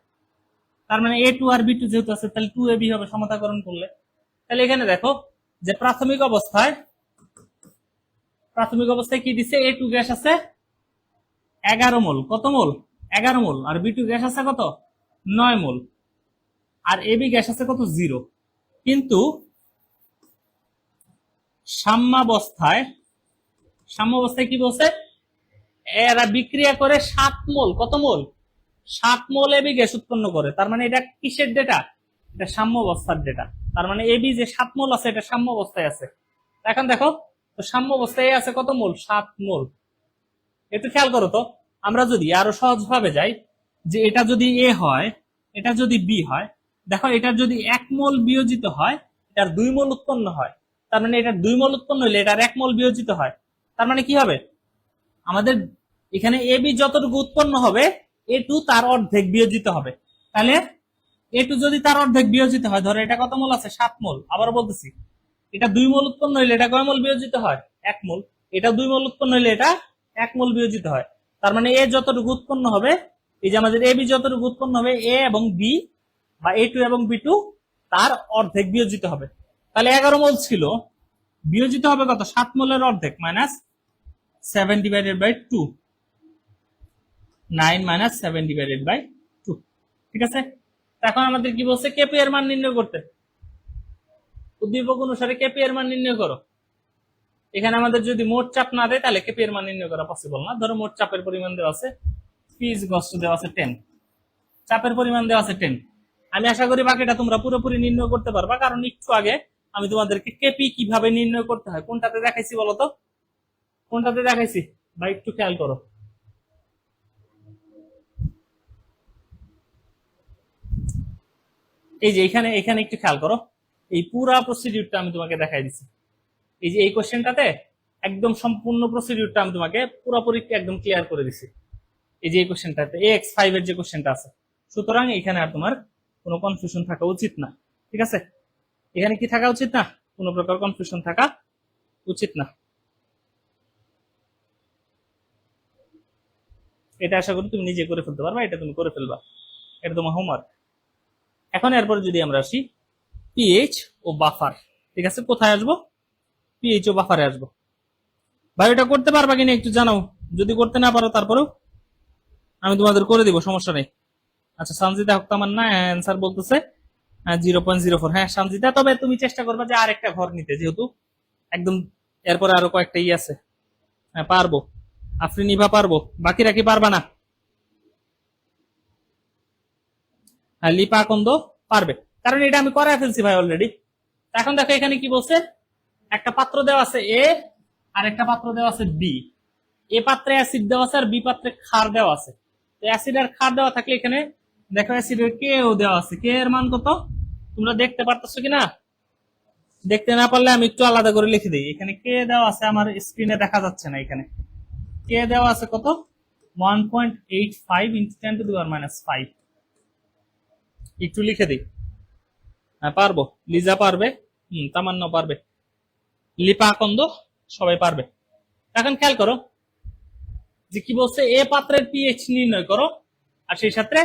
তার মানে A2 আর B2 যেহেতু আছে, তাহলে 2AB হবে সমতাকরণ করলে। তাহলে এখানে দেখো যে প্রাথমিক অবস্থায় কি দিচ্ছে? A2 গ্যাস আছে 11 মোল। কত মোল? 11 মোল। আর B2 গ্যাস আছে কত? 9 মোল। আর AB গ্যাস আছে কত? 0। কিন্তু সাম্যাবস্থায় কি বলছে? এরা বিক্রিয়া করে 7 মোল। কত মোল? 7 মোল এবি গ্যাস উৎপন্ন করে। তার মানে এটা কিসের ডেটা? এটা সাম্যাবস্থার ডেটা। তার মানে এবি যে 7 মোল আছে, এটা সাম্যাবস্থায় আছে। এখন দেখো তো সাম্যাবস্থায় আছে কত মোল? 7 মোল। একটু খেয়াল করো তো, আমরা যদি আরো সহজ ভাবে যাই, যে এটা যদি এ হয়, এটা যদি বি হয়, দেখো এটা যদি 1 মোল বিয়োজিত হয়, এটার 2 মোল উৎপন্ন হয়, তার মানে এটার 2 মোল উৎপন্ন হলে এটার 1 মোল বিয়োজিত হয়। তার মানে কি হবে, আমাদের এখানে এ বি যতটুকু উৎপন্ন হবে এ টু তার অর্ধেক বিয়োজিত হবে। তাহলে এ টু যদি তার অর্ধেক বিয়োজিত হয়, ধরো এটা কত মোল আছে, 7 মোল, আবার বলতেছি এটা 2 মোল উৎপন্ন হইলে এটা কয় মোল বিয়োজিত হয়, 1 মোল। এটা 2 মোল উৎপন্ন হইলে এটা 1 মোল বিয়োজিত হয়। তার মানে এ যতটুকু উৎপন্ন হবে, এই যে আমাদের এ বি যতটুকু উৎপন্ন হবে, এ এবং বি বা এ টু এবং বি টু তার অর্ধেক বিয়োজিত হবে। তাহলে 11 মোল ছিল, বিয়োজিত হবে কত, 7 মোলের অর্ধেক minus 7 divided by 2, 9 minus 7 divided by 2। ঠিক আছে, এখন আমাদের কি বলছে, কেপি এর মান নির্ণয় করতে। উদ্দীপক অনুসারে কেপি এর মান নির্ণয় করো। এখানে আমাদের যদি মোট চাপ না দেয় তাহলে কেপি এর মান নির্ণয় করা পসিবল না। ধরো মোট চাপের পরিমাণ দেওয়া আছে, পি ইজ ইকুয়ালস টু দেওয়া আছে 10, চাপের পরিমাণ দেওয়া আছে 10। আমি আশা করি বাকিটা তোমরা পুরোপুরি নির্ণয় করতে পারবা, কারণ একটু আগে আমি তোমাদেরকে কেপি কিভাবে নির্ণয় করতে হয় কোনটাতে দেখাইছি বলতো, কোনটাতে দেখাইছি ভাই, একটু খেয়াল করো। এই যে এখানে এখানে একটু খেয়াল করো, এই পুরা প্রসিডিউরটা আমি তোমাকে দেখাই দিচ্ছি। এই যে এই কোশ্চেনটাতে একদম সম্পূর্ণ প্রসিডিউরটা আমি তোমাকে পুরোপুরি একদম ক্লিয়ার করে দিছি। এই যে এই কোশ্চেনটাতে AX5 এর যে কোশ্চেনটা আছে, সুতরাং এখানে আর তোমার কোনো কনফিউশন থাকা উচিত না। ঠিক আছে, এখানে কি থাকা উচিত না, কোনো প্রকার কনফিউশন থাকা উচিত না। এটা আশা করি তুমি নিজে করে ফেলতে পারবা, এটা তুমি করে ফেলবা, এটা তোমার হোমওয়ার্ক। এখন এরপরে যদি আমরা আসি পিএইচ ও বাফার। ঠিক আছে, কোথায় আসবো, পিএইচ ও বাফারে আসবো। ভাই এটা করতে পারবা কিনা একটু জানাও, যদি করতে না পারো তারপরেও আমি তোমাদের করে দিব, সমস্যা নেই। আচ্ছা, সঞ্জিতা হক আমার না অ্যান্সার বলতেছে 0.04। হ্যাঁ সঞ্জিতা, তবে তুমি চেষ্টা করবা যে আরেকটা ঘর নিতে, যেহেতু একদম এরপরে আরো কয়েকটা আছে। হ্যাঁ পারবো, আফরিন ইভা পারবো, বাকিরা কি পারবা না? লিপা আকন্দ পারবে, কারণ এটা আমি করায় ফেলছি ভাই অলরেডি। এখন দেখো এখানে কি বলছে, একটা পাত্র দেওয়া আছে এ আর একটা পাত্র দেওয়া আছে বি। এ পাত্রে অ্যাসিড দেওয়া আছে আর বি পাত্রে ক্ষার দেওয়া আছে। তো অ্যাসিড আর ক্ষার দেওয়া থাকলে এখানে দেখো অ্যাসিডের কে ও দেওয়া আছে, কে এর মান কত তোমরা দেখতে পারতেছো কিনা, দেখতে না পারলে আমি একটু আলাদা করে লিখে দিই। এখানে কে দেওয়া আছে, আমার স্ক্রিনে দেখা যাচ্ছে না, এখানে কে দেওয়া আছে কত, 1.85 into 10 to the power minus 5। একটু লিখে দিই। হ্যাঁ পারবো, লিজা পারবে, তামান্না পারবে, লিপা আকন্দ সবাই পারবে। এখন খেয়াল করো যে কি বলছে, এ পাত্রের পিএইচ নির্ণয় করো, আর সেই সাথে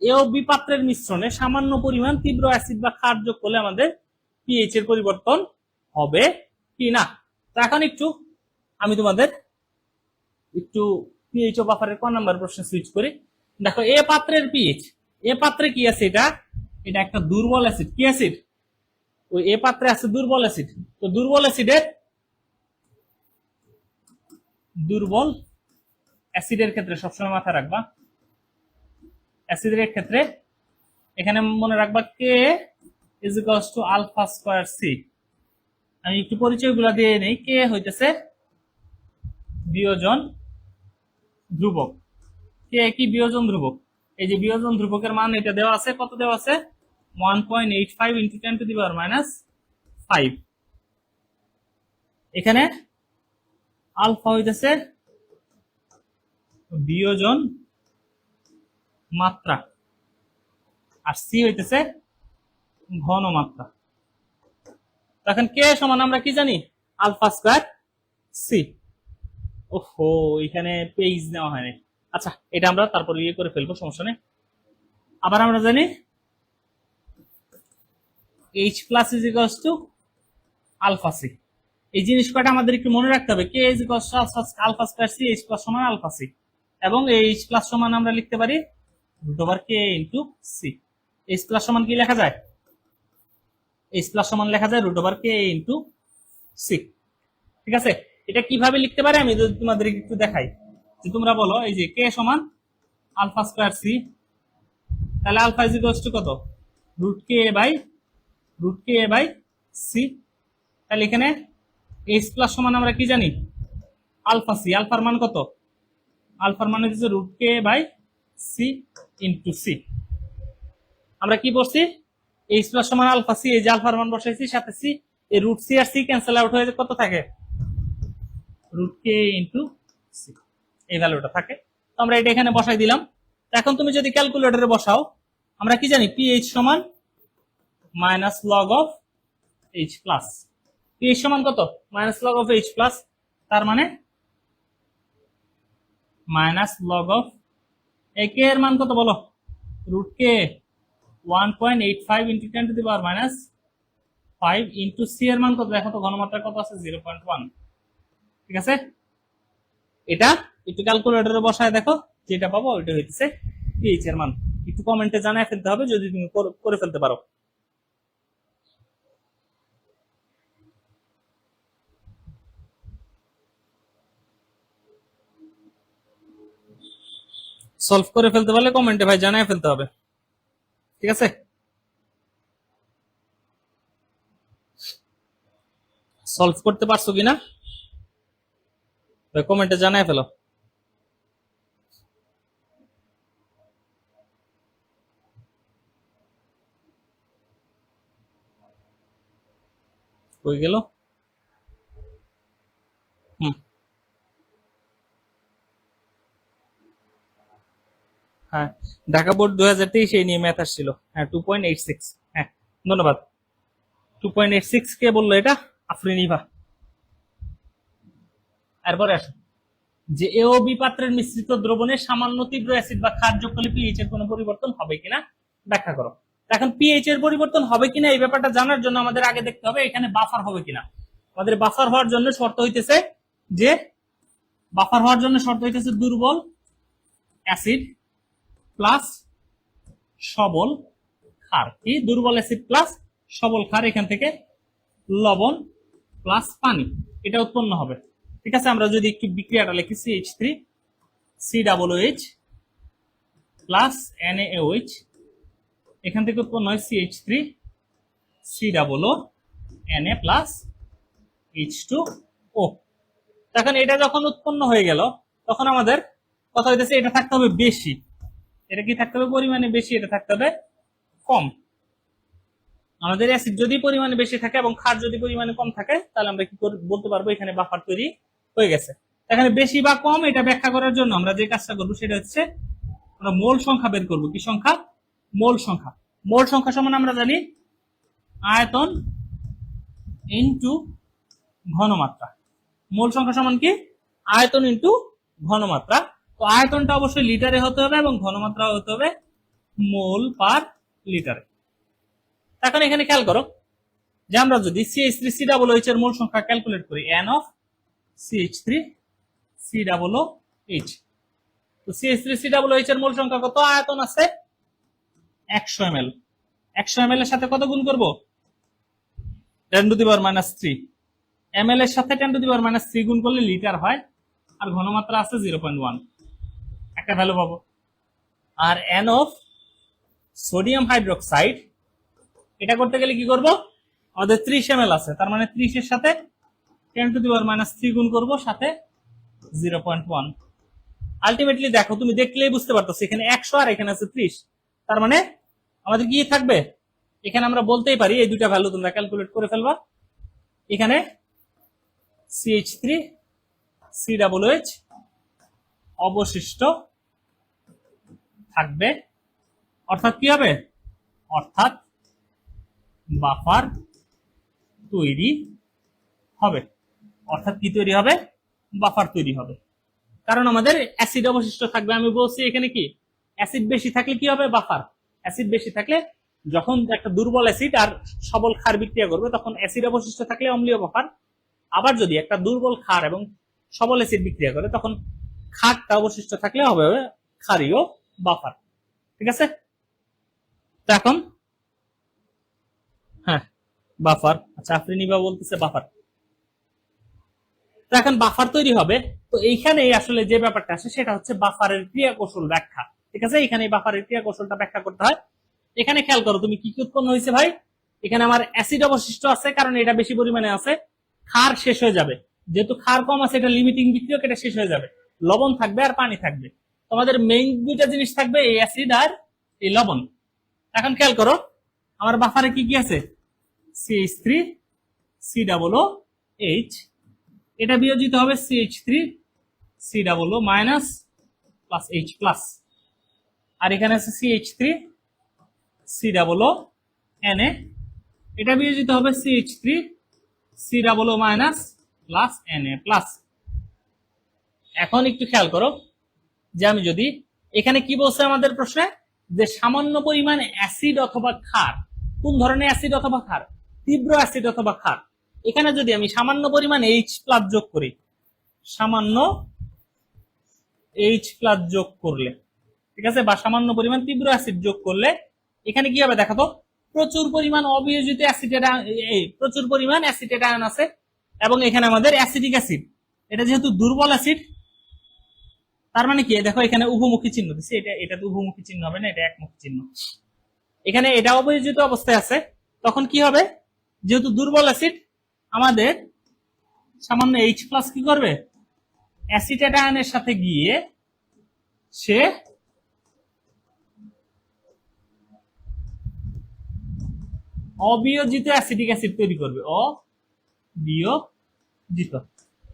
এ ও বি পাত্রের মিশ্রণে সামান্য পরিমাণ তীব্র অ্যাসিড বা ক্ষার যোগ করলে আমাদের পিএইচ এর পরিবর্তন হবে কি না। তো এখন একটু আমি তোমাদের একটু পিএইচ ও বাফারের ক নাম্বার প্রশ্ন সুইচ করি। দেখো এ পাত্রের পিএইচ, এ পাত্রে কি আছে, এটা এটা একটা দুর্বল অ্যাসিড। কি অ্যাসিড, ওই এ পাত্রে আছে দুর্বল অ্যাসিড। তো দুর্বল অ্যাসিডের ক্ষেত্রে সবসময় মাথায় রাখবা, অ্যাসিডের ক্ষেত্রে এখানে মনে রাখবা K is equals to alpha square C. আমি একটু পরিচয়গুলো দিয়ে নেই। কে হইতেছে বিয়োজন ধ্রুবক, কে কি বিয়োজন ধ্রুবক। এই যে বিয়োজন ধ্রুবকের মান এটা দেওয়া আছে, কত দেওয়া আছে, 1.85 into 10 to the power minus 5। এখানে আলফা হইতেছে বিয়োজন মাত্রা আর সি হইতেছে ঘনমাত্রা। এখন কে সমান আমরা কি জানি, আলফা স্কয়ার সি। ওহো, এখানে পেজ নেওয়া হয়নি। আচ্ছা, এটা আমরা তারপর ইয়ে করে ফেলবো, সমস্যা নেই। আবার আমরা জানি H plus is equals to alpha C. এই জিনিস কয়টা আমাদের একটু মনে রাখতে হবে, K is equals to alpha square C, H plus সমান আলফা সি, এবং এই H প্লাস সমান আমরা লিখতে পারি root over K into C. H plus সমান কি লেখা যায়, H প্লাস সমান লেখা যায় root over K into C. ঠিক আছে, এটা কিভাবে লিখতে পারি আমি যদি তোমাদের একটু দেখাই, যে তোমরা বলো এই যে কে সমান আলফা স্কয়ার সি, তাহলে আলফা ইজ ইকুয়ালস টু কত, রুট কে বাই সি। তাহলে এখানে H প্লাস সমান আমরা কি জানি, আলফা সি। আলফার মান কত, আলফার মান হচ্ছে root K by C into C. আমরা কি পড়ছি, এইচ প্লাস সমান আলফা সি, এই যে আলফার মান বসাইছি সাথে সি, এই রুট সি আর সি ক্যান্সেল আউট হয়ে কত থাকে, রুট কে ইন্টু সি, এই ভ্যালুটা থাকে। তো আমরা এটা এখানে বসাই দিলাম। এখন তুমি যদি ক্যালকুলেটরে বসাও, আমরা কি জানি পিএইচ সমান minus log of H plus, pH সমান কত, minus log of H plus, তার মানে minus log of A K এর মান কত বলো, root K 1.85 into 10 to the power minus 5 into C এর মান কত, দেখো তো ঘনমাত্রা কত আছে 0.1। ঠিক আছে, এটা একটু ক্যালকুলেটরে বসায় দেখো, যেটা পাবো ওইটা হইতেছে পিএইচ এর মান। একটু কমেন্টে জানায় ফেলতে হবে যদি তুমি করে ফেলতে পারো। সলভ করে ফেলতে পারলে কমেন্টে ভাই জানায় ফেলতে হবে। ঠিক আছে, সলভ করতে পারছো কিনা ভাই কমেন্টে জানায় ফেলো। হয়ে গেল। হ্যাঁ, ঢাকা বোর্ড 2023 এই নিয়ে ম্যাথ আসছিল। হ্যাঁ 2.86, হ্যাঁ ধন্যবাদ। 2.86 কে বললো এটা, আফরিনিভা। এরপরে আসো, যে এ ও বি পাত্রের মিশ্রিত দ্রবণে সামান্য তীব্র অ্যাসিড বা ক্ষার যোগ করলে পিএইচ এর কোনো পরিবর্তন হবে কিনা ব্যাখ্যা করো। এখন পিএইচ এর পরিবর্তন হবে কিনা এই ব্যাপারটা জানার জন্য আমাদের আগে দেখতে হবে এখানে বাফার হবে কিনা। আমাদের বাফার হওয়ার জন্য শর্ত হইতেছে যে, বাফার হওয়ার জন্য শর্ত হইতেছে দুর্বল অ্যাসিড প্লাস সবল ক্ষার। কি, দুর্বল অ্যাসিড প্লাস সবল ক্ষার, এখান থেকে লবণ প্লাস পানি, এটা উৎপন্ন হবে। ঠিক আছে, আমরা যদি একটু বিক্রিয়াটা লিখি, CH3 COOH প্লাস NaOH, এখান থেকে উৎপন্ন হয় CH3 COO Na plus H2O। তখন এটা যখন উৎপন্ন হয়ে গেল তখন আমাদের কথা হইতেছে এটা থাকতে হবে বেশি, এটা কি থাকতে হবে পরিমাণে বেশি, এটা থাকতে হবে কম। আমাদের অ্যাসিড যদি পরিমাণে বেশি থাকে এবং ক্ষার যদি পরিমাণে কম থাকে তাহলে আমরা কি বলতে পারবো এখানে বাফার তৈরি হয়ে গেছে। এখানে বেশি বা কম এটা ব্যাখ্যা করার জন্য আমরা যে কাজটা করবো সেটা হচ্ছে আমরা মোল সংখ্যা বের করবো। কি সংখ্যা, মোল সংখ্যা। মোল সংখ্যা সমান আমরা জানি আয়তন ইনটু ঘনমাত্রা। মোল সংখ্যা সমান কি, আয়তন ইনটু ঘনমাত্রা। তো আয়তনটা অবশ্যই লিটারে হতে হবে এবং ঘনমাত্রা হতে হবে মোল পার লিটারে। এখন এখানে খেয়াল করো যে আমরা যদি CH3 COOH এর মোল সংখ্যা ক্যালকুলেট করি, N of CH3 COOH, তো CH3 COOH এর মোল সংখ্যা কত, আয়তন আছে 100 ml। 100 ml এর সাথে কত গুণ করব, 10 to the power minus 3। ml এর সাথে 10 টু দি পাওয়ার মাইনাস 3 গুণ করলে লিটার হয়, আর ঘনমাত্রা আছে 0.1, একটা ভ্যালু পাবো। আর N of সোডিয়াম হাইড্রোক্সাইড, এটা করতে গেলে কি করব, আমাদের 30 ml আছে, তার মানে 30 এর সাথে 10 টু দি পাওয়ার মাইনাস 3 গুণ করব, সাথে 0.1। আলটিমেটলি দেখো, তুমি দেখলেই বুঝতে পারতো এখানে 100 আর এখানে আছে 30, তার মানে আমাদের কি থাকবে, এখানে আমরা বলতেই পারি এই দুইটা ভ্যালু তোমরা ক্যালকুলেট করে ফেলবা। এখানে CH3 COOH অবশিষ্ট থাকবে, অর্থাৎ কি হবে, অর্থাৎ বাফার তৈরি হবে। অর্থাৎ কি তৈরি হবে, বাফার তৈরি হবে, কারণ আমাদের অ্যাসিড অবশিষ্ট থাকবে। আমি বলছি এখানে কি, অ্যাসিড বেশি থাকলে কি হবে, বাফার। অ্যাসিড বেশি থাকলে যখন একটা দুর্বল অ্যাসিড আর সবল ক্ষার বিক্রিয়া করবে তখন অ্যাসিড অবশিষ্ট থাকলে অম্লীয় বাফার। আবার যদি একটা দুর্বল ক্ষার এবং সবল অ্যাসিড বিক্রিয়া করে তখন ক্ষারটা অবশিষ্ট থাকলে হবে ক্ষারীয় বাফার। ঠিক আছে, তো এখন হ্যাঁ বাফার, আচ্ছা আফরিনিবা বলতেছে বাফার। তো এখন বাফার তৈরি হবে, তো এইখানে আসলে যে ব্যাপারটা আসে সেটা হচ্ছে বাফারের ক্রিয়া কৌশল ব্যাখ্যা। ঠিক আছে, এখানে বাফারের ক্রিয়া কৌশলটা ব্যাখ্যা করতে হয়। এখানে খেয়াল করো তুমি কি উৎপন্ন হয়েছে ভাই, এখানে আমার অ্যাসিড অবশিষ্ট আছে কারণ এটা বেশি পরিমাণে আছে, ক্ষার শেষ হয়ে যাবে, যেহেতু ক্ষার কম আছে এটা লিমিটিং বিক্রিয়ক, এটা শেষ হয়ে যাবে, লবণ থাকবে আর পানি থাকবে। তোমাদের মেইন দুইটা জিনিস থাকবে, এই অ্যাসিড আর এই লবণ। এখন খেয়াল করো আমার বাফারে কি কি আছে, CH3 COOH, এটা বিয়োজিত হবে CH3 COO minus plus H plus, আর এখানে আছে CH3 COO Na, এটা বিয়োজিত হবে CH3 COO minus plus Na plus. এখন একটু খেয়াল করো যে আমি যদি এখানে কি বলছে আমাদের প্রশ্নে, যে সামান্য পরিমাণ অ্যাসিড অথবা ক্ষার, কোন ধরনের অ্যাসিড অথবা ক্ষার, তীব্র অ্যাসিড অথবা ক্ষার। এখানে যদি আমি সামান্য পরিমাণ H প্লাস যোগ করি, সামান্য H প্লাস যোগ করলে, ঠিক আছে, বা সামান্য পরিমাণ তীব্র অ্যাসিড যোগ করলে এখানে কি হবে দেখাতো, প্রচুর পরিমাণ অবিয়োজিত অ্যাসিটেট, প্রচুর পরিমাণ অ্যাসিটেট আয়ন আছে, এবং এখানে আমাদের অ্যাসিটিক অ্যাসিড, এটা যেহেতু দুর্বল অ্যাসিড, তার মানে কি দেখো এখানে উভমুখী চিহ্ন দিচ্ছে, এটা তো উভমুখী চিহ্ন হবে না, এটা একমুখী চিহ্ন। এখানে এটা অবিয়োজিত অবস্থায় আছে, তখন কি হবে, যেহেতু দুর্বল অ্যাসিড, আমাদের সামান্য H প্লাস কি করবে, অ্যাসিটেট আয়নের সাথে গিয়ে সে অবিয়োজিত অ্যাসিটিক অ্যাসিড তৈরি করবে, অবিয়োজিত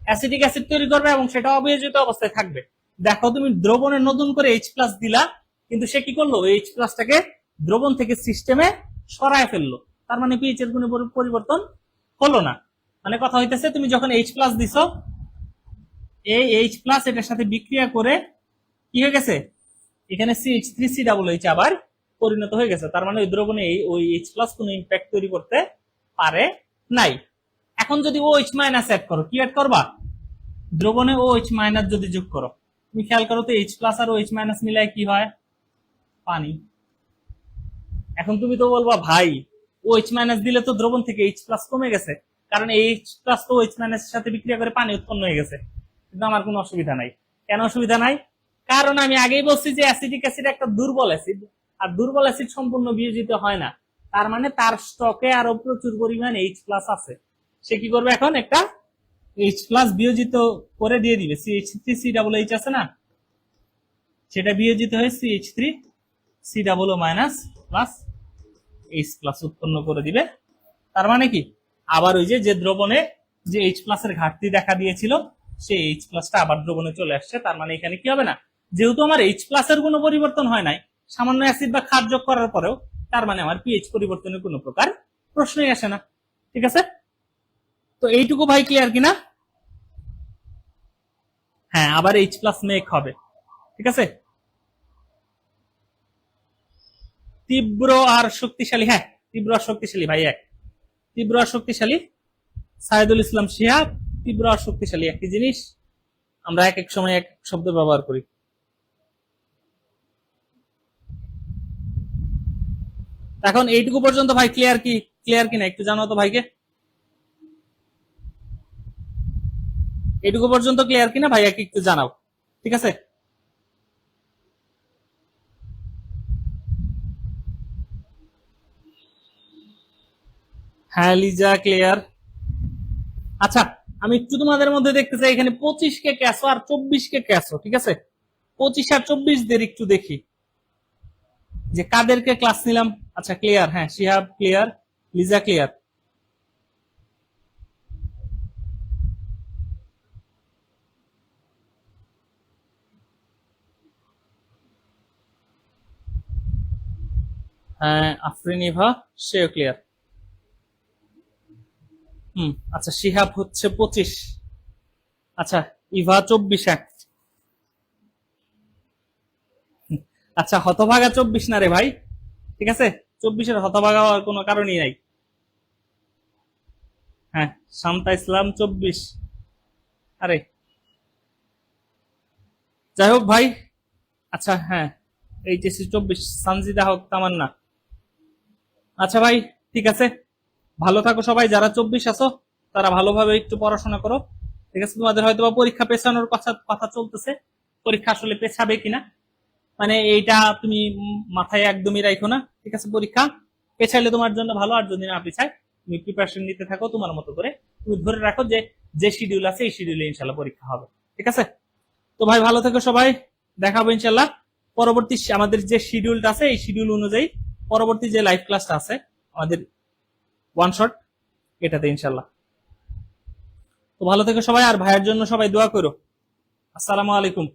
অ্যাসিটিক অ্যাসিড তৈরি করবে, এবং সেটা অবিয়োজিত অবস্থায় থাকবে। দেখো তুমি দ্রবণে নতুন করে H প্লাস দিলা, কিন্তু সে কি করলো, H প্লাসটাকে দ্রবণ থেকে সিস্টেমে সরায় ফেললো, তার মানে পিএইচ এর কোনো পরিবর্তন হলো না। মানে কথা হইতেছে তুমি যখন H প্লাস দিছো, এই H প্লাস এটার সাথে বিক্রিয়া করে কি হয়ে গেছে, এখানে CH3 COOH আবার পরিণত হয়ে গেছে, তার মানে ওই দ্রবণে ওই H প্লাস কোনো ইম্প্যাক্ট তৈরি করতে পারে নাই। এখন যদি OH মাইনাস অ্যাড করো, কি অ্যাড করবা, দ্রবণে OH মাইনাস যদি যোগ করো, তুমি খেয়াল করো তো H প্লাস আর OH মাইনাস মিলায় কি হয়, পানি। এখন তুমি তো বলবা ভাই OH মাইনাস দিলে তো দ্রবণ থেকে H প্লাস কমে গেছে, কারণ H প্লাস তো OH মাইনাস এর সাথে বিক্রিয়া করে পানি উৎপন্ন হয়ে গেছে, কিন্তু আমার কোনো অসুবিধা নাই। কেন অসুবিধা নাই, কারণ আমি আগেই বলছি যে অ্যাসিটিক অ্যাসিড একটা দুর্বল অ্যাসিড, আর দুর্বল অ্যাসিড সম্পূর্ণ বিয়োজিত হয় না, তার মানে তার স্টকে আরো প্রচুর পরিমাণ H প্লাস আছে। সে কি করবে, এখন একটা H প্লাস বিয়োজিত করে দিয়ে দিবে, CH3 COOH আছে না, সেটা বিয়োজিত হয়ে CH3 COO minus plus H plus উৎপন্ন করে দিবে। তার মানে কি, আবার ওই যে দ্রবণে যে H প্লাস এর ঘাটতি দেখা দিয়েছিল, সেই H প্লাসটা আবার দ্রবণে চলে আসছে। তার মানে এখানে কি হবে না, যেহেতু আমার H প্লাস এর কোনো পরিবর্তন হয় নাই, সামান্য অ্যাসিড বা ক্ষার যোগ করার পরেও, তার মানে আমার পিএইচ পরিবর্তনের কোনো প্রকার প্রশ্নই আসে না। ঠিক আছে, তো এইটুকু ভাই ক্লিয়ার কিনা? হ্যাঁ, আবার H প্লাস মেক হবে। ঠিক আছে, তীব্র আর শক্তিশালী, হ্যাঁ তীব্র আর শক্তিশালী ভাই এক, তীব্র আর শক্তিশালী, সাইদুল ইসলাম শিহাব, তীব্র আর শক্তিশালী একই জিনিস, আমরা এক এক সময় এক শব্দ ব্যবহার করি। এখন এইটুকু পর্যন্ত ভাই ক্লিয়ার কি, ক্লিয়ার কিনা একটু জানো তো ভাইকে, এইটুকু পর্যন্ত ক্লিয়ার কিনা ভাই একটু জানাও। ঠিক আছে, হ্যাঁ লিজা ক্লিয়ার। আচ্ছা, আমি একটু তোমাদের মধ্যে দেখতে চাই এখানে 25 কে ক্যাসো আর 24 কে ক্যাসো। ঠিক আছে, 25 আর 24 দের একটু দেখি যে কাদেরকে ক্লাস নিলাম। আচ্ছা ক্লিয়ার, হ্যাঁ শিহাব ক্লিয়ার, লিজা ক্লিয়ার। হ্যাঁ আফরিন ইভা সেও ক্লিয়ার। আচ্ছা শিহাব হচ্ছে 25, আচ্ছা ইভা 24। আচ্ছা হতভাগা 24 না রে ভাই, ঠিক আছে 24-এর হতভাগা হওয়ার কোনো কারণই নাই। হ্যাঁ শান্তা ইসলাম 24, আরে যাই হোক ভাই। আচ্ছা হ্যাঁ এইচএসসি 24, সানজিদা হক তামান্না। আচ্ছা ভাই ঠিক আছে, ভালো থাকো সবাই, যারা 24 আছো তারা ভালোভাবে একটু পড়াশোনা করো। ঠিক আছে, তোমাদের হয়তো বা পরীক্ষা পেছানোর কথা চলতেছে, পরীক্ষা আসলে পেছাবে কিনা মানে এইটা তুমি মাথায় একদমই রাখো না। ঠিক আছে, পরীক্ষা পেছাইলে তোমার জন্য ভালো, আর যদি না পেছায় তুমি প্রিপারেশন নিতে থাকো তোমার মতো করে, তুমি ধরে রাখো যে যে শিডিউল আছে এই শিডিউলে ইনশাল্লাহ পরীক্ষা হবে। ঠিক আছে, তো ভাই ভালো থেকো সবাই, দেখা হবে ইনশাল্লাহ পরবর্তী আমাদের যে শিডিউলটা আছে এই শিডিউল অনুযায়ী পরবর্তী যে লাইভ ক্লাসটা আছে আমাদের ওয়ান শট এটাতে ইনশাল্লাহ। তো ভালো থেকো সবাই, আর ভাইয়ের জন্য সবাই দোয়া করো। আসসালামু আলাইকুম।